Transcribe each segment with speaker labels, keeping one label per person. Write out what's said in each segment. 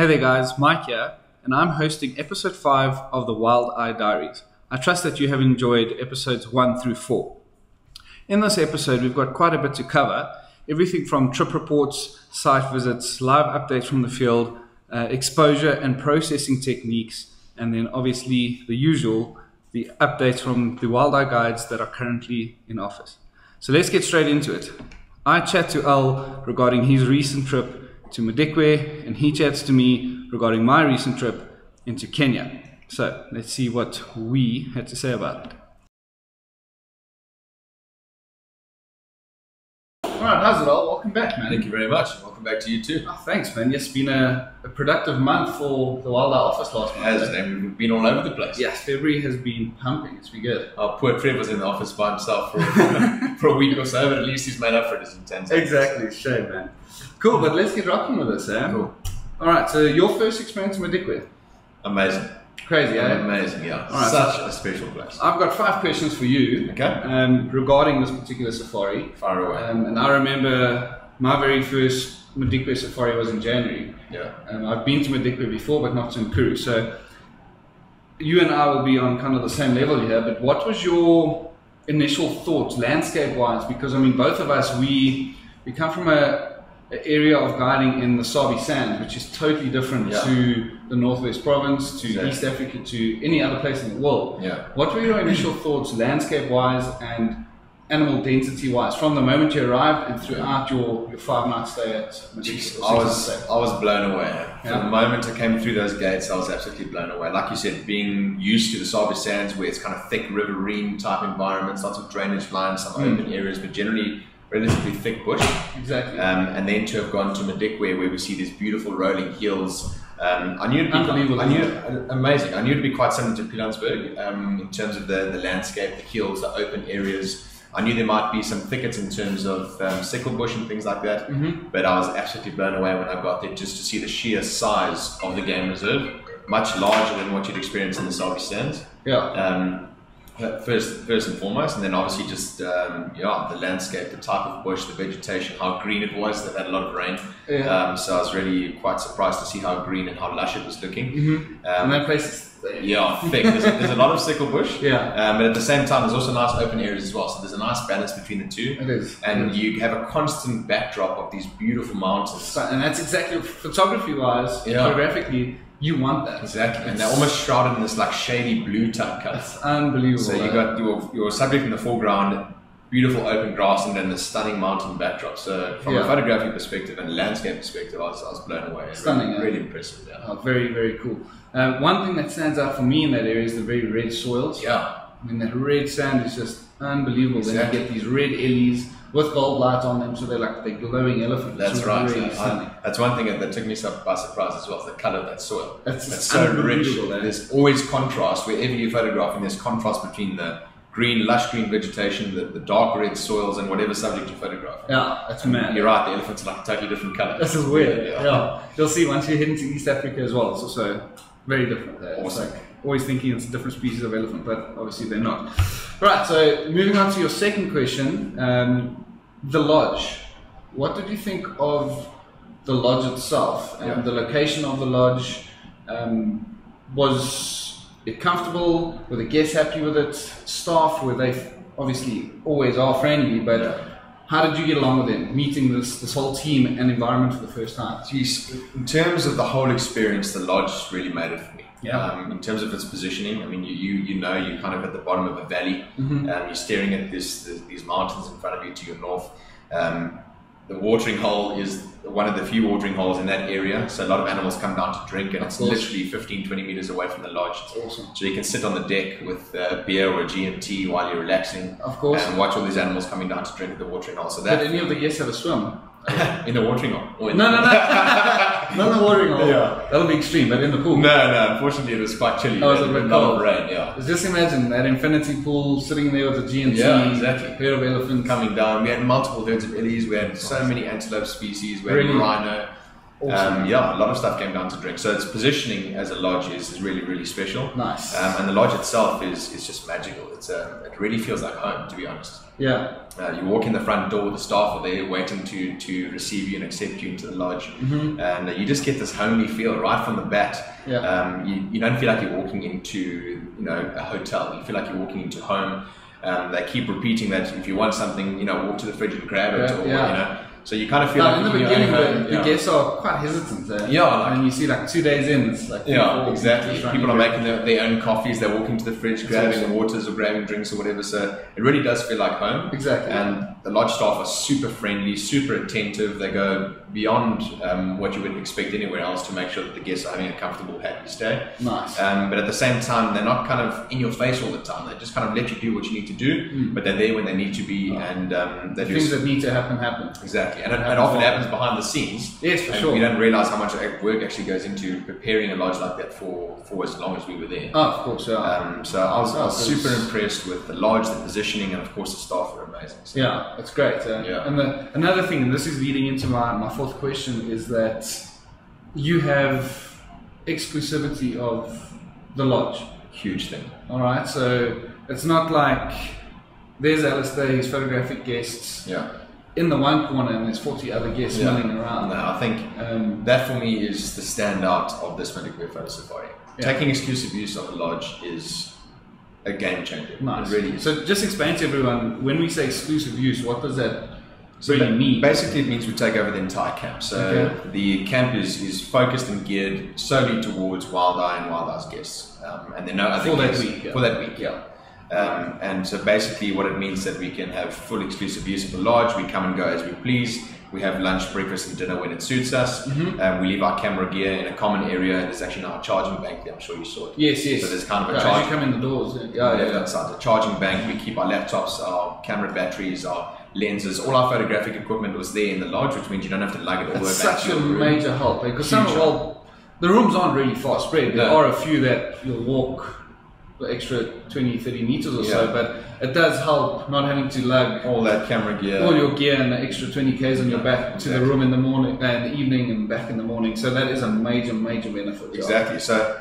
Speaker 1: Hey there guys, Mike here, and I'm hosting episode 5 of the Wild Eye Diaries. I trust that you have enjoyed episodes 1 through 4. In this episode, we've got quite a bit to cover. Everything from trip reports, site visits, live updates from the field, exposure and processing techniques, and then obviously the usual, the updates from the Wild Eye guides that are currently in office. So let's get straight into it. I chat to Al regarding his recent trip to Madikwe, and he chats to me regarding my recent trip into Kenya. So let's see what we had to say about it. Alright, how's it all? Welcome back, man.
Speaker 2: Thank you very much. Welcome back to you too.
Speaker 1: Oh, thanks, man. It's been a productive month for the Wild Eye office last month.
Speaker 2: It has, and we've been all over the place.
Speaker 1: Yes, February has been pumping. It's been good.
Speaker 2: Our poor Trever's in the office by himself for a week or so, but at least he's made up for it as intense.
Speaker 1: Exactly, shame, man. Cool, but let's get rocking with this, eh?
Speaker 2: Cool.
Speaker 1: Alright, so your first experience in Madikwe?
Speaker 2: Amazing.
Speaker 1: Crazy, eh?
Speaker 2: Amazing, yeah.
Speaker 1: Right,
Speaker 2: Such a special place.
Speaker 1: I've got 5 questions for you.
Speaker 2: Okay.
Speaker 1: Regarding this particular safari.
Speaker 2: Far away.
Speaker 1: And I remember my very first Madikwe safari was in January.
Speaker 2: Yeah.
Speaker 1: I've been to Madikwe before, but not to Nkuru. So you and I will be on kind of the same level here, but what was your initial thoughts, landscape-wise? Because, I mean, both of us, we come from an area of guiding in the Sabi Sands, which is totally different to the Northwest Province, to East Africa, to any other place in the world.
Speaker 2: Yeah.
Speaker 1: What were your initial thoughts, landscape-wise and animal density-wise, from the moment you arrived and throughout your 5-night stay at Madikwe?
Speaker 2: I was blown away. From the moment I came through those gates, I was absolutely blown away. Like you said, being used to the Sabi Sands, where it's kind of thick riverine type environments, lots of drainage lines, some open areas, but generally relatively thick bush.
Speaker 1: Exactly.
Speaker 2: And then to have gone to Madikwe, where we see these beautiful rolling hills. I knew it'd be
Speaker 1: unbelievable.
Speaker 2: Amazing. I knew it'd be quite similar to Pilanesberg in terms of the landscape, the hills, the open areas. I knew there might be some thickets in terms of sickle bush and things like that, but I was absolutely blown away when I got there just to see the sheer size of the game reserve, much larger than what you'd experience in the Sabi Sands.
Speaker 1: Yeah.
Speaker 2: First and foremost, and then obviously just the landscape, the type of bush, the vegetation, how green it was. They've had a lot of rain, so I was really quite surprised to see how green and how lush it was looking.
Speaker 1: And that place is
Speaker 2: thick. There's a lot of sickle bush, but at the same time there's also nice open areas as well, so there's a nice balance between the two.
Speaker 1: It is.
Speaker 2: And you have a constant backdrop of these beautiful mountains,
Speaker 1: and that's exactly, photography wise, photographically, you want that.
Speaker 2: Exactly, and they're almost shrouded in this like shady blue type color.
Speaker 1: It's unbelievable.
Speaker 2: So you got your subject in the foreground, beautiful open grass, and then the stunning mountain backdrop. So from a photography perspective and landscape perspective, I was blown away.
Speaker 1: Stunning,
Speaker 2: really impressive. Yeah.
Speaker 1: Oh, very, very cool. One thing that stands out for me in that area is the very red soils.
Speaker 2: Yeah.
Speaker 1: I mean, that red sand is just unbelievable.
Speaker 2: Exactly.
Speaker 1: Then you get these red ellies with gold light on them, so they're like the glowing elephant.
Speaker 2: That's right.
Speaker 1: Really
Speaker 2: That's one thing that took me by surprise as well, the color of that soil.
Speaker 1: That's
Speaker 2: so rich.
Speaker 1: Eh?
Speaker 2: There's always contrast. Wherever you're photographing, there's contrast between the green, lush green vegetation, the dark red soils, and whatever subject you're photographing.
Speaker 1: Yeah, that's mad.
Speaker 2: You're right, the elephants are like a totally different color.
Speaker 1: This is weird. Yeah. You'll see once you head into East Africa as well, it's also very different there.
Speaker 2: Awesome.
Speaker 1: It's like always thinking it's a different species of elephant, but obviously they're not. Right, so moving on to your second question, the lodge. What did you think of the lodge itself and the location of the lodge? Was it comfortable? Were the guests happy with it? Staff, were they obviously always are friendly, but how did you get along with them, meeting this whole team and environment for the first time?
Speaker 2: Geez, in terms of the whole experience, the lodge really made it for me.
Speaker 1: Yeah.
Speaker 2: In terms of its positioning, I mean, you know, you're kind of at the bottom of a valley. You're staring at these mountains in front of you to your north. The watering hole is one of the few watering holes in that area, so a lot of animals come down to drink, and it's literally 15-20 meters away from the lodge.
Speaker 1: That's awesome.
Speaker 2: So you can sit on the deck with beer or a G&T while you're relaxing,
Speaker 1: of course,
Speaker 2: and watch all these animals coming down to drink at the watering hole. So
Speaker 1: that. Did any of the guests have a swim?
Speaker 2: In the watering hole?
Speaker 1: No. Not in the watering hole.
Speaker 2: Yeah.
Speaker 1: That'll be extreme, but in the pool.
Speaker 2: No. Unfortunately, it was quite chilly.
Speaker 1: Oh, it was a bit cold.
Speaker 2: Rain, yeah.
Speaker 1: Just imagine that infinity pool sitting there with a G&T.
Speaker 2: Yeah, exactly.
Speaker 1: Herd of elephants
Speaker 2: coming down. We had multiple herds of ellies. We had so many antelope species. We had rhino.
Speaker 1: Awesome.
Speaker 2: Yeah, a lot of stuff came down to drink. So its positioning as a lodge is really, really special.
Speaker 1: Nice.
Speaker 2: And the lodge itself is just magical. It really feels like home, to be honest.
Speaker 1: Yeah.
Speaker 2: You walk in the front door, the staff are there waiting to receive you and accept you into the lodge. And you just get this homely feel right from the bat.
Speaker 1: Yeah.
Speaker 2: You don't feel like you're walking into a hotel. You feel like you're walking into home. They keep repeating that if you want something, walk to the fridge and grab it, or so you kind of feel like
Speaker 1: in the beginning the guests are quite hesitant. And you see 2 days in, it's like
Speaker 2: exactly. People are making their own coffees. They're walking to the fridge, grabbing waters or grabbing drinks or whatever. So it really does feel like home.
Speaker 1: Exactly.
Speaker 2: And the lodge staff are super friendly, super attentive. They go beyond what you would expect anywhere else to make sure that the guests are having a comfortable, happy stay.
Speaker 1: Nice.
Speaker 2: But at the same time, they're not kind of in your face all the time. They just kind of let you do what you need to do, but they're there when they need to be, and they do
Speaker 1: things that need to happen.
Speaker 2: Exactly. And it often happens behind the scenes.
Speaker 1: Yes, for sure.
Speaker 2: We don't realize how much work actually goes into preparing a lodge like that for as long as we were there.
Speaker 1: Oh, of course, yeah.
Speaker 2: So I was super impressed with the lodge, the positioning, and of course the staff were amazing. So.
Speaker 1: Yeah, it's great. And another thing, and this is leading into my fourth question, is that you have exclusivity of the lodge.
Speaker 2: Huge thing.
Speaker 1: All right, so it's not like there's Alistair, he's photographic guests.
Speaker 2: Yeah.
Speaker 1: In the one corner, and there's 40 other guests milling around.
Speaker 2: No, I think that for me is the standout of this Madikwe photo safari. Yeah. Taking exclusive use of the lodge is a game changer.
Speaker 1: Nice.
Speaker 2: It really is.
Speaker 1: So just explain to everyone, when we say exclusive use, what does that really mean?
Speaker 2: Basically, it means we take over the entire camp. So the camp is focused and geared solely towards Wild Eye and Wild Eye's guests. And there are no other guests for that week. Yeah. And so basically what it means that we can have full exclusive use of the lodge. We come and go as we please. We have lunch, breakfast and dinner when it suits us. We leave our camera gear in a common area. There's actually now a charging bank there. I'm sure you saw it.
Speaker 1: Yes.
Speaker 2: So there's kind of a
Speaker 1: as you come in the doors.
Speaker 2: Outside the charging bank. We keep our laptops, our camera batteries, our lenses. All our photographic equipment was there in the lodge, which means you don't have to lug it all the way back to your room.
Speaker 1: Such a major help. Because the rooms aren't really far spread. There are a few that you'll walk the extra 20-30 meters or so, but it does help not having to lug
Speaker 2: all that camera gear,
Speaker 1: all your gear, and the extra 20 k's on your back to the room in the morning and the evening and back in the morning. So that is a major benefit.
Speaker 2: Exactly. So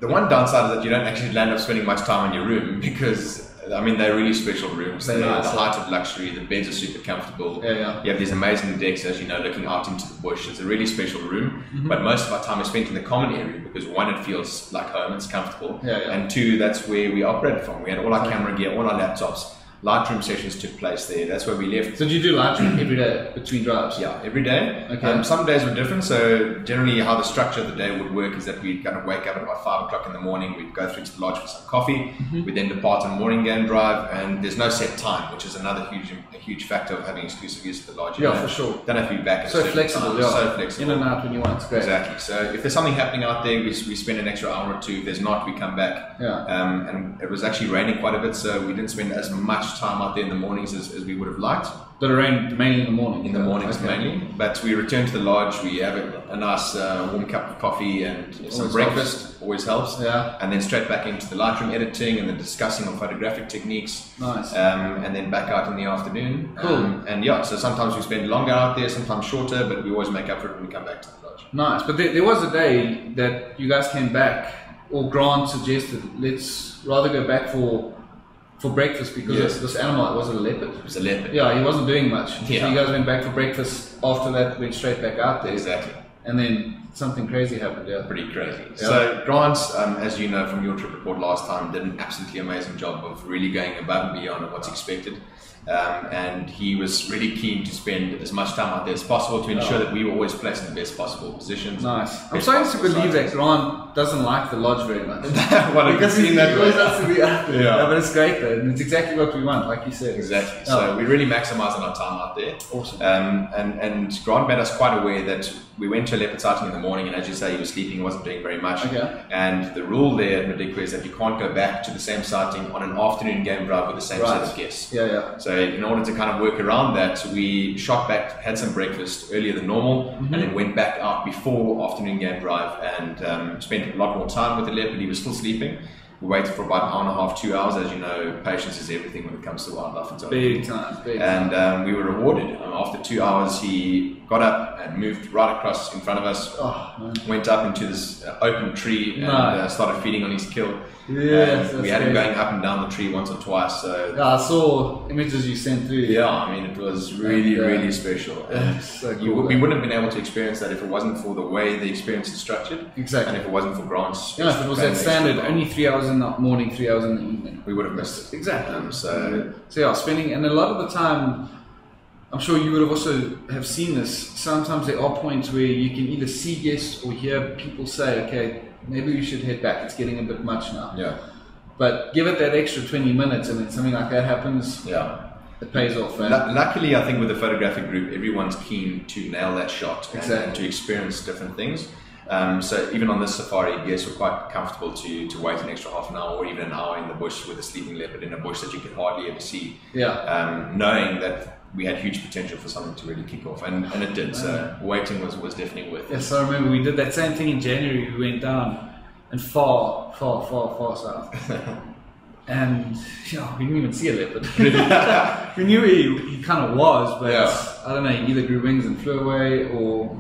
Speaker 2: the one downside is that you don't actually end up spending much time in your room, because I mean, they're really special rooms. They're the height of luxury. The beds are super comfortable. You have these amazing decks, as you know, looking out into the bush. It's a really special room. But most of our time is spent in the common area, because one, it feels like home, it's comfortable. And two, that's where we operated from. We had all our camera gear, all our laptops. Lightroom sessions took place there. That's where we left.
Speaker 1: So did you do Lightroom every day between drives?
Speaker 2: Yeah, every day. Some days were different. So generally how the structure of the day would work is that we'd kind of wake up at about 5 o'clock in the morning. We'd go through to the lodge for some coffee. We'd then depart on morning game drive, and there's no set time, which is another huge factor of having exclusive use of the lodge.
Speaker 1: For sure.
Speaker 2: Don't have to be back at
Speaker 1: so flexible.
Speaker 2: So flexible.
Speaker 1: In and out when you want. It's great.
Speaker 2: Exactly. So if there's something happening out there, we spend an extra hour or two. If there's not, we come back. And it was actually raining quite a bit, so we didn't spend as much time out there in the mornings as we would have liked.
Speaker 1: Did it rain mainly in the morning?
Speaker 2: In the mornings mainly. But we return to the lodge, we have a nice warm cup of coffee and some breakfast, always helps. And then straight back into the Lightroom editing and the discussing of photographic techniques.
Speaker 1: Nice.
Speaker 2: And then back out in the afternoon.
Speaker 1: Cool.
Speaker 2: So sometimes we spend longer out there, sometimes shorter, but we always make up for it when we come back to the lodge.
Speaker 1: Nice. But there was a day that you guys came back, or Grant suggested, let's rather go back for breakfast, because this animal, was it a leopard?
Speaker 2: It was a leopard.
Speaker 1: Yeah, he wasn't doing much. So you guys went back for breakfast. After that, went straight back out there.
Speaker 2: Exactly.
Speaker 1: And then something crazy happened.
Speaker 2: Pretty crazy. So Grant, as you know from your trip report last time, did an absolutely amazing job of really going above and beyond what's expected. And he was really keen to spend as much time out there as possible to ensure that we were always placed in the best possible positions.
Speaker 1: Nice. I'm starting to believe that Grant doesn't like the lodge very much.
Speaker 2: Because he
Speaker 1: always has to be out there. But it's great though, and it's exactly what we want, like you said.
Speaker 2: Exactly. So we really maximised on our time out there.
Speaker 1: Awesome.
Speaker 2: And Grant made us quite aware that we went to a leopard sighting in the morning, and as you say, he was sleeping, he wasn't doing very much. And the rule there at Madikwe is that you can't go back to the same sighting on an afternoon game drive with the same set of guests. So in order to kind of work around that, we shot back, had some breakfast earlier than normal, and then went back out before afternoon game drive and spent a lot more time with the leopard. He was still sleeping. We waited for about an hour and a half, 2 hours. As you know, patience is everything when it comes to wildlife photography.
Speaker 1: Big time.
Speaker 2: And we were rewarded. After 2 hours, he got up and moved right across in front of us, went up into this open tree and started feeding on his kill.
Speaker 3: Yes,
Speaker 2: we had him going up and down the tree once or twice. So
Speaker 3: yeah, I saw images you sent through.
Speaker 2: Yeah, I mean, it was really special. And
Speaker 3: so cool,
Speaker 2: we wouldn't have been able to experience that if it wasn't for the way the experience is structured.
Speaker 3: Exactly.
Speaker 2: And if it wasn't for Grant's.
Speaker 3: Yeah, if it was that standard, only 3 hours in the morning, 3 hours in the evening,
Speaker 2: we would have missed it.
Speaker 3: Exactly.
Speaker 2: So
Speaker 3: yeah, spending, and a lot of the time, I'm sure you would have also have seen this. Sometimes there are points where you can either see guests or hear people say, okay, maybe we should head back. It's getting a bit much now.
Speaker 2: Yeah.
Speaker 3: But give it that extra 20 minutes and then something like that happens.
Speaker 2: Yeah.
Speaker 3: It pays off.
Speaker 2: Luckily, I think with the photographic group, everyone's keen to nail that shot
Speaker 3: exactly.
Speaker 2: and to experience different things. So even on this safari, guests were quite comfortable to wait an extra half an hour or even an hour in the bush with a sleeping leopard in a bush that you could hardly ever see.
Speaker 3: Yeah.
Speaker 2: Knowing that we had huge potential for something to really kick off, and it did. So waiting was definitely worth it.
Speaker 3: Yes, I remember we did that same thing in January. We went down and far south. And we didn't even see a leopard. We knew he kind of was, but I don't know, he either grew wings and flew away, or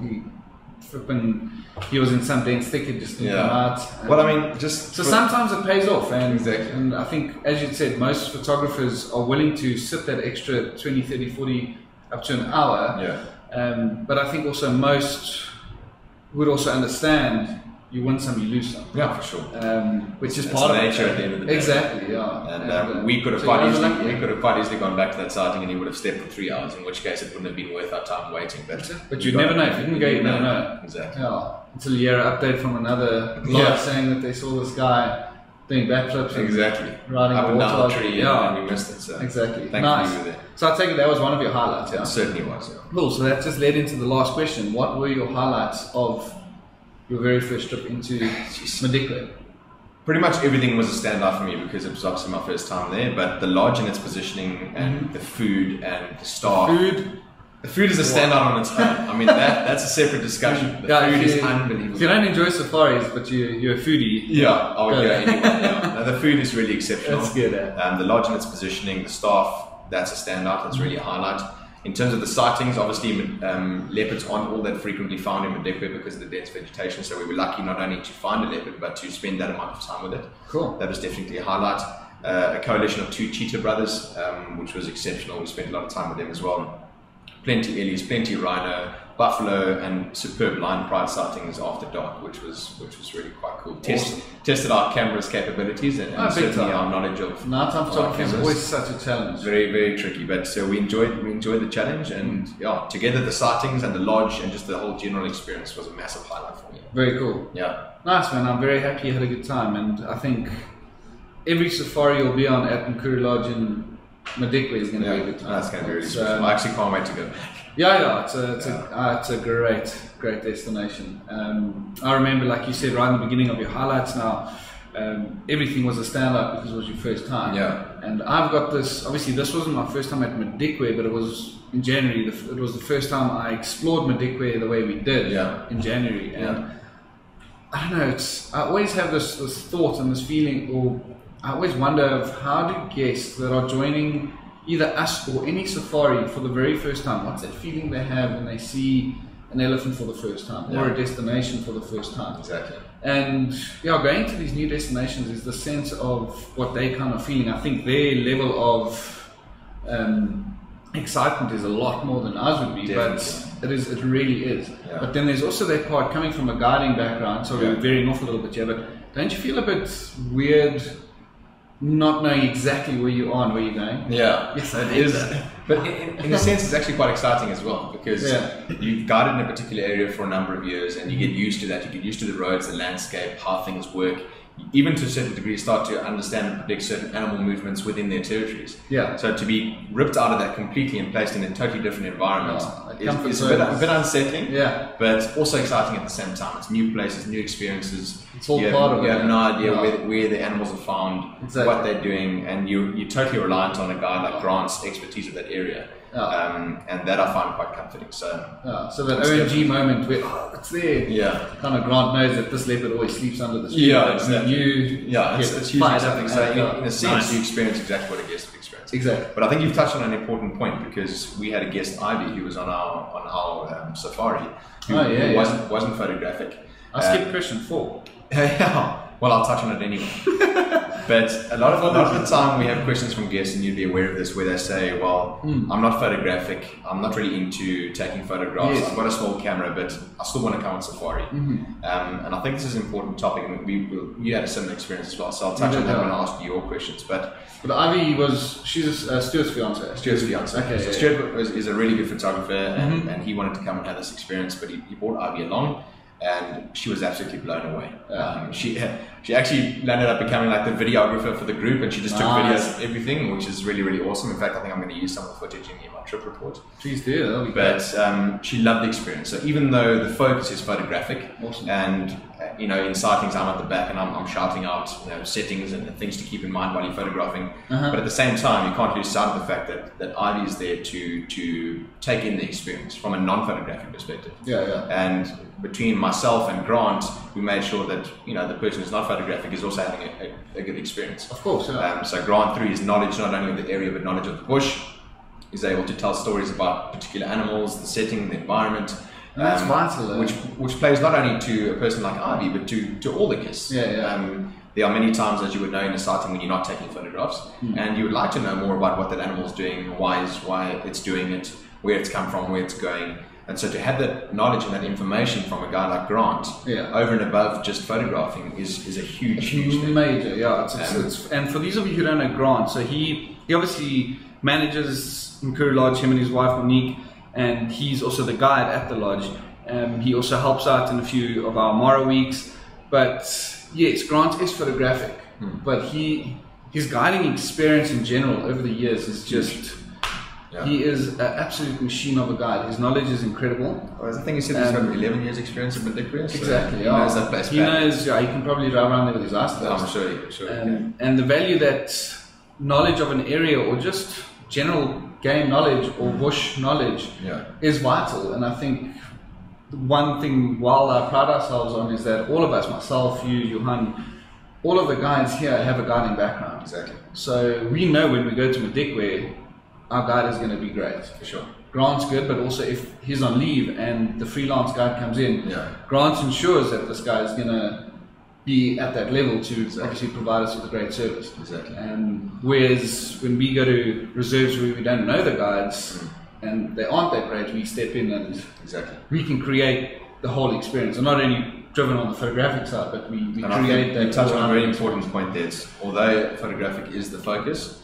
Speaker 3: he was in some dense thicket just didn't come out.
Speaker 2: Well, I mean, so
Speaker 3: sometimes it pays off,
Speaker 2: exactly.
Speaker 3: And I think, as you said, most photographers are willing to sit that extra 20, 30, 40, up to an hour.
Speaker 2: Yeah.
Speaker 3: But I think also most would also understand you win some, you lose some.
Speaker 2: Yeah, for sure.
Speaker 3: Which is
Speaker 2: it's
Speaker 3: part of
Speaker 2: nature at the end of the day.
Speaker 3: Exactly, yeah.
Speaker 2: And we could have quite easily gone back to that sighting, and he would have slept for 3 hours. In which case, it wouldn't have been worth our time waiting.
Speaker 3: But you'd never know. If you didn't go, you'd never know.
Speaker 2: Exactly.
Speaker 3: Yeah. Until you hear an update from another lodge saying that they saw this guy doing backflips.
Speaker 2: Exactly.
Speaker 3: Riding
Speaker 2: up and down the tree,
Speaker 3: and
Speaker 2: we missed it. So
Speaker 3: exactly.
Speaker 2: Thankfully you were there.
Speaker 3: So I take it that was one of your highlights.
Speaker 2: It certainly was. Yeah.
Speaker 3: Cool. So that just led into the last question. What were your highlights of your very first trip into Madikwe?
Speaker 2: Pretty much everything was a standout for me because it was obviously my first time there, but the lodge and its positioning and the food and the staff. The food is a standout on its own. I mean, that's a separate discussion. The food is unbelievable.
Speaker 3: If you don't enjoy safaris, but you're a foodie.
Speaker 2: I would go anywhere. No, the food is really exceptional.
Speaker 3: That's good.
Speaker 2: The lodge and its positioning, the staff, that's a standout. That's really a highlight. In terms of the sightings, obviously leopards aren't all that frequently found in Madikwe because of the dense vegetation, so we were lucky not only to find a leopard but to spend that amount of time with it.
Speaker 3: Cool.
Speaker 2: That was definitely a highlight. A coalition of 2 cheetah brothers, which was exceptional. We spent a lot of time with them as well. Plenty ellies, plenty rhino, buffalo, and superb lion pride sightings after dark, which was really quite cool.
Speaker 3: Awesome.
Speaker 2: Tested our camera's capabilities and certainly our knowledge of
Speaker 3: nighttime photography is always such a challenge.
Speaker 2: Very, very tricky, but so we enjoyed the challenge, and together the sightings and the lodge and just the whole general experience was a massive highlight for me.
Speaker 3: Very cool.
Speaker 2: Yeah.
Speaker 3: Nice, man. I'm very happy you had a good time, and I think every safari you'll be on at Nkuru Lodge in Madikwe is going to be a good time.
Speaker 2: That's going to be really special. I actually can't wait to go back.
Speaker 3: It's a great destination. I remember, like you said, right in the beginning of your highlights now, everything was a standout because it was your first time.
Speaker 2: Yeah.
Speaker 3: And I've got this, obviously this wasn't my first time at Madikwe, but it was in January. It was the first time I explored Madikwe the way we did in January. And I don't know, I always have this thought and this feeling, or I always wonder of how do guests that are joining either us or any safari for the very first time, what's that feeling they have when they see an elephant for the first time or a destination for the first time?
Speaker 2: Exactly.
Speaker 3: And going to these new destinations is the sense of what they kind of feeling. I think their level of excitement is a lot more than ours would be.
Speaker 2: Definitely.
Speaker 3: But it really is. Yeah. But then there's also that part coming from a guiding background, so we're veering off a little bit here, but don't you feel a bit weird not knowing exactly where you are and where you're going?
Speaker 2: Yeah.
Speaker 3: Yes, it
Speaker 2: is. But in a sense, it's actually quite exciting as well because you've guided in a particular area for a number of years and you get used to that. You get used to the roads, the landscape, how things work. Even to a certain degree, you start to understand and predict certain animal movements within their territories.
Speaker 3: Yeah.
Speaker 2: So to be ripped out of that completely and placed in a totally different environment is a bit unsettling.
Speaker 3: Yeah.
Speaker 2: But also exciting at the same time. It's new places, new experiences.
Speaker 3: It's all part of it.
Speaker 2: You have no idea where the animals are found, what they're doing, and you're totally reliant on a guy like Grant's expertise of that area. And that I find quite comforting. So
Speaker 3: that OMG moment where it's there.
Speaker 2: Yeah.
Speaker 3: Kind of Grant knows that this leopard always sleeps under the tree.
Speaker 2: Yeah, exactly.
Speaker 3: It's
Speaker 2: hugely something. So in a sense, you experience exactly what a guest would experience. experience.
Speaker 3: Exactly.
Speaker 2: But I think you've touched on an important point, because we had a guest, Ivy, who was on our safari, who wasn't photographic.
Speaker 3: I skipped question 4.
Speaker 2: Yeah. Well, I'll touch on it anyway. But a lot of the time we have questions from guests, and you'd be aware of this, where they say, well, I'm not photographic, I'm not really into taking photographs, I've got a small camera, but I still want to come on safari. And I think this is an important topic, and you had a similar experience as well, so I'll touch on that when I ask you your questions. But
Speaker 3: Ivy she's Stuart's fiance.
Speaker 2: Stuart's fiance.
Speaker 3: Okay,
Speaker 2: so Stuart is a really good photographer, and he wanted to come and have this experience, but he brought Ivy along. And she was absolutely blown away. She actually ended up becoming like the videographer for the group, and she just took videos of everything, which is really, really awesome. In fact, I think I'm going to use some of the footage in my trip report.
Speaker 3: Please do, that'll be
Speaker 2: great. But she loved the experience. So even though the focus is photographic, and in sightings I'm at the back and I'm shouting out settings and things to keep in mind while you're photographing, but at the same time you can't lose sight of the fact that Ivy is there to take in the experience from a non-photographic perspective. And between myself and Grant, we made sure that the person who's not photographic is also having a good experience.
Speaker 3: Of course.
Speaker 2: So Grant, through his knowledge not only of the area but knowledge of the bush, is able to tell stories about particular animals, the setting, the environment.
Speaker 3: That's vital,
Speaker 2: which plays not only to a person like Ivy, but to all the guests. There are many times, as you would know, in a sighting when you're not taking photographs, and you would like to know more about what that animal is doing, why it's doing it, where it's come from, where it's going. And so to have that knowledge and that information from a guy like Grant, over and above just photographing, is a huge thing.
Speaker 3: Major, it's and for these of you who don't know Grant, so he obviously manages Mkuru Lodge, him and his wife Monique, and he's also the guide at the lodge. He also helps out in a few of our Mara weeks. But yes, Grant is photographic, but his guiding experience in general over the years is just... He is an absolute machine of a guide. His knowledge is incredible.
Speaker 2: Well, I think he said he's got 11 years experience in Madikwe. So
Speaker 3: exactly.
Speaker 2: He knows that place.
Speaker 3: He knows, he can probably drive around there with his eyes closed.
Speaker 2: I'm sure.
Speaker 3: And the value that knowledge of an area, or just general game knowledge or bush knowledge, is vital. And I think one thing Wild Eye pride ourselves on is that all of us, myself, you, Johan, all of the guides here have a guiding background.
Speaker 2: Exactly.
Speaker 3: So we know when we go to Madikwe, our guide is going to be great.
Speaker 2: For sure.
Speaker 3: Grant's good, but also if he's on leave and the freelance guide comes in, Grant ensures that this guy is going to be at that level to obviously provide us with a great service.
Speaker 2: Exactly.
Speaker 3: Whereas when we go to reserves where we don't know the guides and they aren't that great, we step in and we can create the whole experience. And not only driven on the photographic side, but we create that.
Speaker 2: You touch on a very important point there. Although photographic is the focus,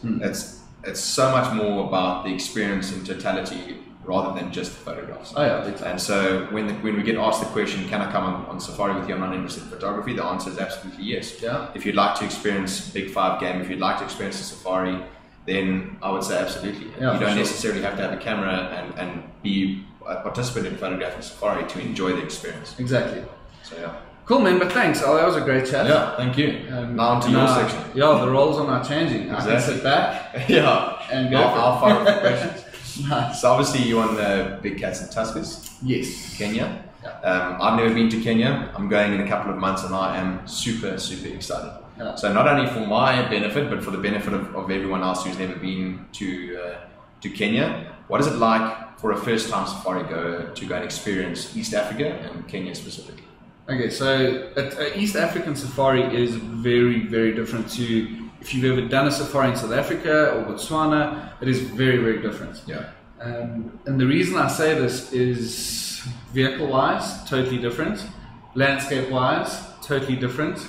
Speaker 2: it's so much more about the experience in totality rather than just the photographs. And so when we get asked the question, can I come on safari with you? I'm not interested in photography. The answer is absolutely yes. If you'd like to experience Big 5 game, if you'd like to experience a safari, then I would say absolutely. You don't necessarily have to have a camera and be a participant in photographing safari to enjoy the experience.
Speaker 3: Exactly.
Speaker 2: So
Speaker 3: Cool, man, but thanks. That was a great chat.
Speaker 2: Thank you. Now on to your section.
Speaker 3: The roles are not changing. I can sit back and go.
Speaker 2: I'll fire up the questions. Nice. So obviously you on the Big Cats and Tuskers.
Speaker 3: Yes.
Speaker 2: Kenya. I've never been to Kenya. I'm going in a couple of months and I am super, super excited. So not only for my benefit, but for the benefit of everyone else who's never been to Kenya. What is it like for a first-time safari goer to go and experience East Africa and Kenya specifically?
Speaker 3: Okay, so East African safari is very, very different to if you've ever done a safari in South Africa or Botswana. It is very, very different. And the reason I say this is vehicle-wise, totally different. Landscape-wise, totally different.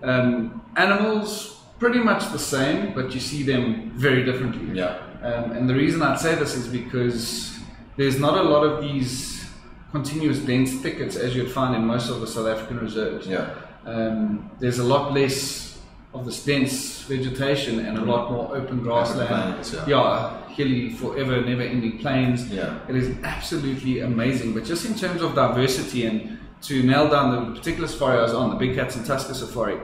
Speaker 3: Animals, pretty much the same, but you see them very differently. And the reason I'd say this is because there's not a lot of these continuous dense thickets as you'd find in most of the South African reserves. There's a lot less of this dense vegetation and a lot more open grassland. Hilly, forever, never-ending plains. It is absolutely amazing. But just in terms of diversity, and to nail down the particular safari I was on, the Big Cats and Tusker safari,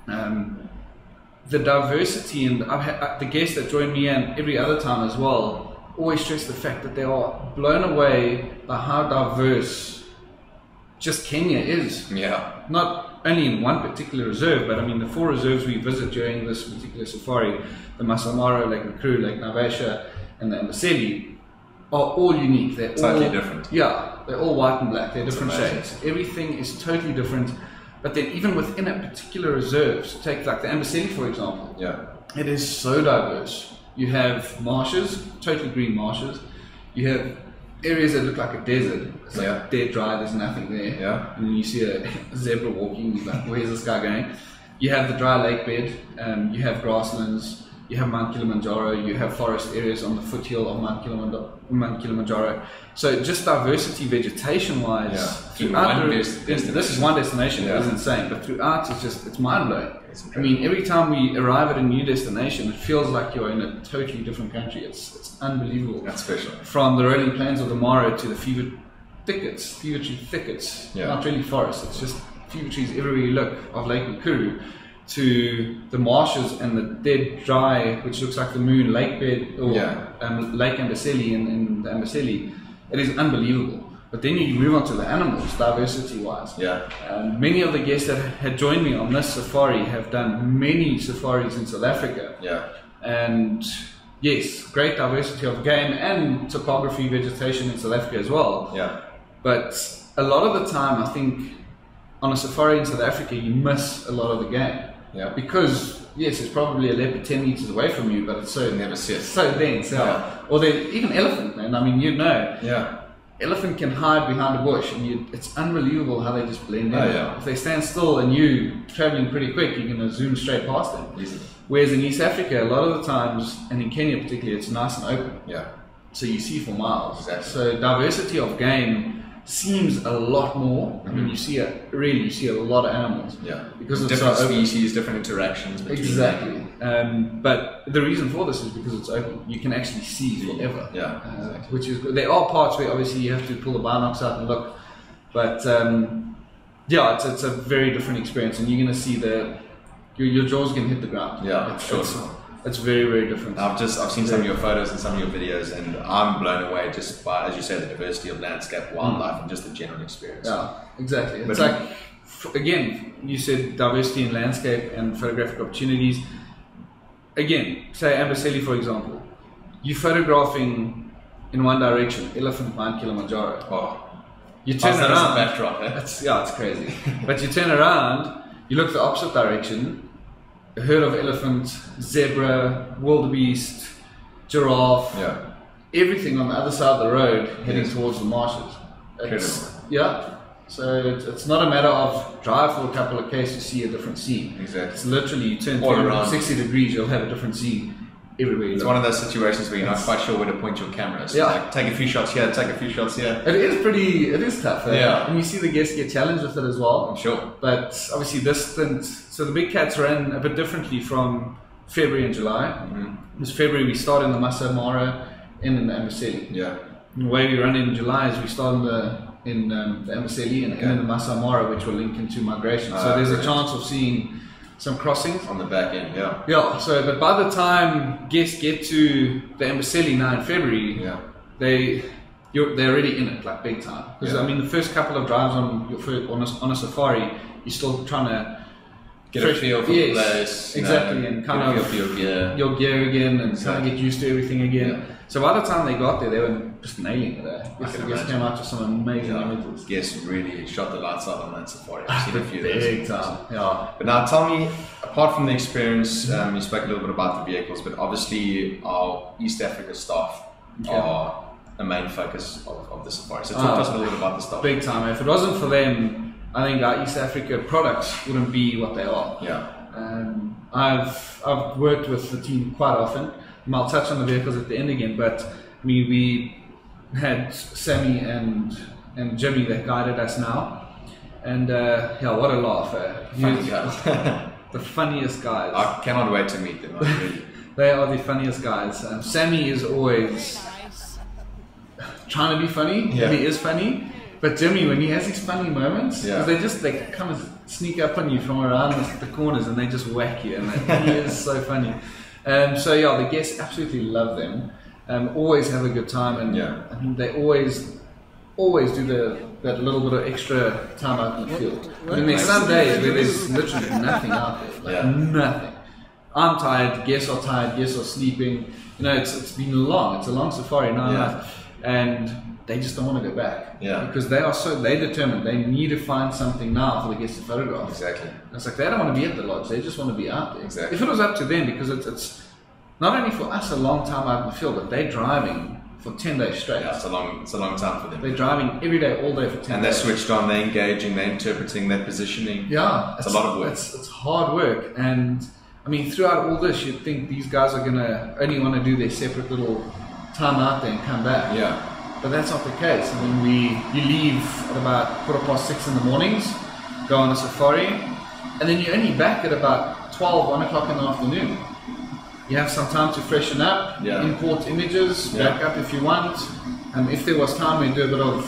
Speaker 3: the diversity, and I've had the guests that join me and every other time as well, always stress the fact that they are blown away by how diverse just Kenya is. Not not only in one particular reserve, but I mean the 4 reserves we visit during this particular safari, the Masai Mara, Lake Nakuru, Lake Laubscher, and the Amboseli, are all unique. They're
Speaker 2: totally
Speaker 3: all
Speaker 2: different.
Speaker 3: Yeah, they're all white and black. They're different
Speaker 2: amazing.
Speaker 3: shades. Everything is totally different. But then even within a particular reserve, so take like the Amboseli for example.
Speaker 2: Yeah.
Speaker 3: It is so diverse. You have marshes, totally green marshes. You have areas that look like a desert. It's like dead dry, there's nothing there.
Speaker 2: Yeah.
Speaker 3: And then you see a zebra walking, you're like, where's this guy going? You have the dry lake bed, you have grasslands, you have Mount Kilimanjaro, you have forest areas on the foothill of Mount Kilimanjaro. So just diversity vegetation-wise, throughout this is one destination, it is insane, but throughout it's mind-blowing. I mean, every time we arrive at a new destination, it feels like you're in a totally different country. It's unbelievable.
Speaker 2: That's special.
Speaker 3: From the rolling plains of the Mara to the fever tree thickets, not really forests, it's just fever trees everywhere you look, of Lake Nakuru, to the marshes and the dead dry, which looks like the moon lake bed, or Lake Amboseli in the Amboseli. It is unbelievable. But then you move on to the animals, diversity-wise. Many of the guests that had joined me on this safari have done many safaris in South Africa. And yes, great diversity of game and topography, vegetation in South Africa as well. But a lot of the time, I think, on a safari in South Africa, you miss a lot of the game. Because, yes, it's probably a leopard 10 meters away from you, but it's so so dense. Or even elephant, man. I mean, you know. Elephant can hide behind a bush, and it's unbelievable how they just blend in. If they stand still and you're traveling pretty quick, you're going to zoom straight past them. Whereas in East Africa, a lot of the times, and in Kenya particularly, it's nice and open. So you see for miles. So diversity of game seems a lot more. I mean, you see a lot of animals. Because it's
Speaker 2: different
Speaker 3: so open.
Speaker 2: species, different interactions.
Speaker 3: Exactly. But the reason for this is because it's open. You can actually see forever. Which is good. There are parts where obviously you have to pull the binocs out and look, but it's a very different experience, and you're going to see your jaws can hit the ground. It's very, very different.
Speaker 2: I've seen some of your photos and some of your videos, and I'm blown away just by, as you say, the diversity of landscape, wildlife, and just the general experience.
Speaker 3: Exactly. It's like, again, you said diversity in landscape and photographic opportunities. Again, say Amboseli, for example. You're photographing in one direction, elephant Mount Kilimanjaro. You turn around.
Speaker 2: Backdrop,
Speaker 3: it's crazy. But you turn around, you look the opposite direction. A herd of elephant, zebra, wildebeest, giraffe, everything on the other side of the road heading towards the marshes. So it's not a matter of drive for a couple of k's to see a different scene. It's literally you turn 360 degrees, you'll have a different scene everywhere you look.
Speaker 2: It's one of those situations where you're not quite sure where to point your camera. So like, take a few shots here, take a few shots here.
Speaker 3: It is tough. And you see the guests get challenged with it as well.
Speaker 2: I'm sure.
Speaker 3: But obviously this stint, so the big cats ran a bit differently from February and July. This February we start in the Masai Mara and in the Amboseli. The way we run in July is we start in the Amboseli and in the Masai Mara, which will link into migration. So there's a chance of seeing some crossings
Speaker 2: on the back end.
Speaker 3: So but by the time guests get to the Amboseli now in February, they're already in it, like big time. Because I mean, the first couple of drives on a safari, you're still trying to
Speaker 2: get a feel for the place,
Speaker 3: and kind of your gear again, and kind of get used to everything again. So by the time they got there, they were just nailing it. Guests came out with some amazing images.
Speaker 2: Guests really shot the lights out on that safari. I've seen a few of those.
Speaker 3: Big time.
Speaker 2: But now tell me, apart from the experience, you spoke a little bit about the vehicles, but obviously our East Africa staff are the main focus of the safari. So talk to us a little bit about the staff.
Speaker 3: Big time. If it wasn't for them, I think our East Africa products wouldn't be what they are. I've worked with the team quite often. I'll touch on the vehicles at the end again, but we had Sammy and Jimmy that guided us now, and what a laugh!
Speaker 2: Funny guys.
Speaker 3: The funniest guys.
Speaker 2: I cannot wait to meet them. Really.
Speaker 3: They are the funniest guys. Sammy is always trying to be funny. He is funny. But Jimmy, when he has these funny moments, because they come and sneak up on you from around the corners and they just whack you, and he is so funny. The guests absolutely love them. Always have a good time, and I mean, they always do that little bit of extra time out in the field. I mean, there's some days where there's literally nothing out there, like nothing. I'm tired, guests are tired, guests are sleeping. You know, it's been long. It's a long safari now, and they just don't want to go back.
Speaker 2: Yeah.
Speaker 3: Because they're determined. They need to find something now for the guests to photograph.
Speaker 2: Exactly.
Speaker 3: And it's like they don't want to be at the lodge. They just want to be out there.
Speaker 2: Exactly.
Speaker 3: If it was up to them, because it's not only for us a long time out in the field, but they're driving for 10 days straight.
Speaker 2: Yeah, it's a long time for them.
Speaker 3: They're driving every day, all day for 10 days.
Speaker 2: And they're switched on, they're engaging, they're interpreting, they're positioning.
Speaker 3: Yeah.
Speaker 2: It's a lot of work.
Speaker 3: It's hard work. And I mean, throughout all this, you'd think these guys are going to only want to do their separate little time out there and come back.
Speaker 2: Yeah.
Speaker 3: But that's not the case. I mean, you leave at about 6:15 in the mornings, go on a safari, and then you're only back at about 1 o'clock in the afternoon. You have some time to freshen up, import images, back up if you want. If there was time, we'd do a bit of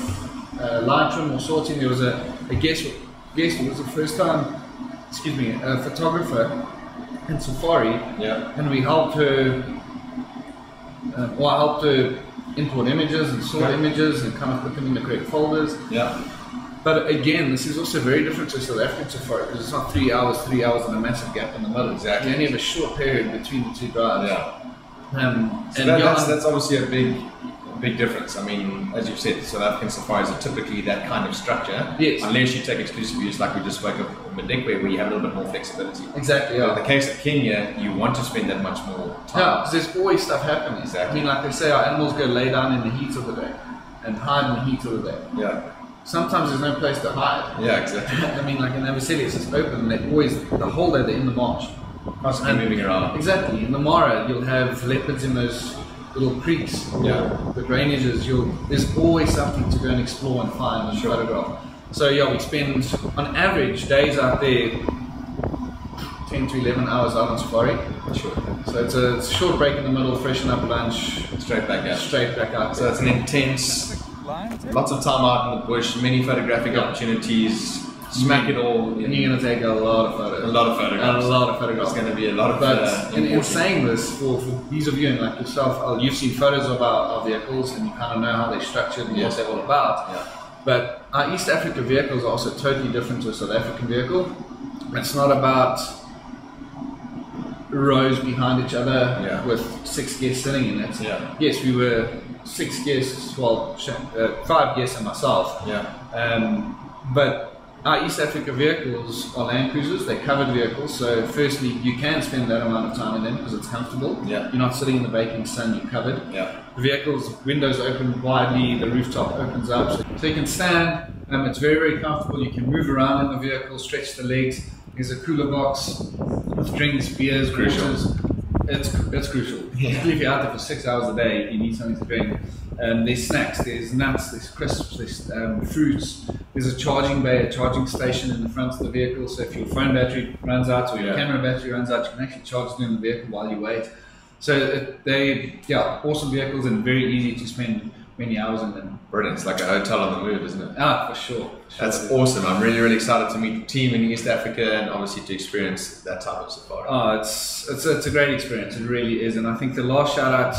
Speaker 3: lightroom or sorting. There was a guest who was the first time, a photographer in safari, and we helped her, I helped her import images and sort images and kind of put them in the correct folders.
Speaker 2: Yeah.
Speaker 3: But again, this is also very different to South African safari because it's not 3 hours and a massive gap in the middle.
Speaker 2: Exactly.
Speaker 3: You only have a short period between the two drives.
Speaker 2: Yeah. So that's obviously a big difference. I mean, as you've said, South African safaris are typically that kind of structure.
Speaker 3: Yes.
Speaker 2: Unless you take exclusive use, like we just spoke of Madikwe, where you have a little bit more flexibility.
Speaker 3: Exactly. Yeah.
Speaker 2: In the case of Kenya, you want to spend that much more time.
Speaker 3: Yeah, because there's always stuff happening.
Speaker 2: Exactly.
Speaker 3: I mean, like they say, our animals go lay down in the heat of the day and hide in the heat of the day.
Speaker 2: Yeah.
Speaker 3: Sometimes there's no place to hide.
Speaker 2: Yeah, exactly.
Speaker 3: I mean, like in Avicii, it's just open, and they're always the whole day they're in the marsh.
Speaker 2: Constantly moving around.
Speaker 3: Exactly. In the Mara, you'll have leopards in those little creeks, the drainages. There's always something to go and explore and find and photograph. So we spend on average days out there 10 to 11 hours out on safari.
Speaker 2: Sure.
Speaker 3: So it's a short break in the middle, freshen up, lunch,
Speaker 2: straight back out.
Speaker 3: So
Speaker 2: it's an intense, lots of time out in the bush, many photographic opportunities. Smack it all.
Speaker 3: And you're going to take a lot of photos.
Speaker 2: A lot of photographs.
Speaker 3: It's
Speaker 2: going to be a lot of
Speaker 3: But in saying this, for these of you and like yourself, you've seen photos of our vehicles and you kind of know how they're structured and what they're all about.
Speaker 2: Yeah.
Speaker 3: But our East Africa vehicles are also totally different to a South African vehicle. It's not about rows behind each other with 6 guests sitting in it.
Speaker 2: Yeah.
Speaker 3: Yes, we were 6 guests, 5 guests and myself.
Speaker 2: Yeah.
Speaker 3: But our East Africa vehicles are Land Cruisers, they're covered vehicles, so firstly you can spend that amount of time in them because it's comfortable.
Speaker 2: Yeah.
Speaker 3: You're not sitting in the baking sun, you're covered.
Speaker 2: Yeah.
Speaker 3: The vehicles, windows open widely, the rooftop opens up, so you can stand, it's very, very comfortable, you can move around in the vehicle, stretch the legs. There's a cooler box with drinks, beers, waters. It's crucial. Particularly if you're out there for 6 hours a day, you need something to drink. There's snacks, there's nuts, there's crisps, there's fruits. There's a charging bay, a charging station in the front of the vehicle. So if your phone battery runs out or your camera battery runs out, you can actually charge them in the vehicle while you wait. So awesome vehicles and very easy to spend many hours in them.
Speaker 2: Brilliant. It's like a hotel on the move, isn't it?
Speaker 3: For sure.
Speaker 2: That's awesome. I'm really, really excited to meet the team in East Africa and obviously to experience that type of safari.
Speaker 3: It's a great experience. It really is. And I think the last shout out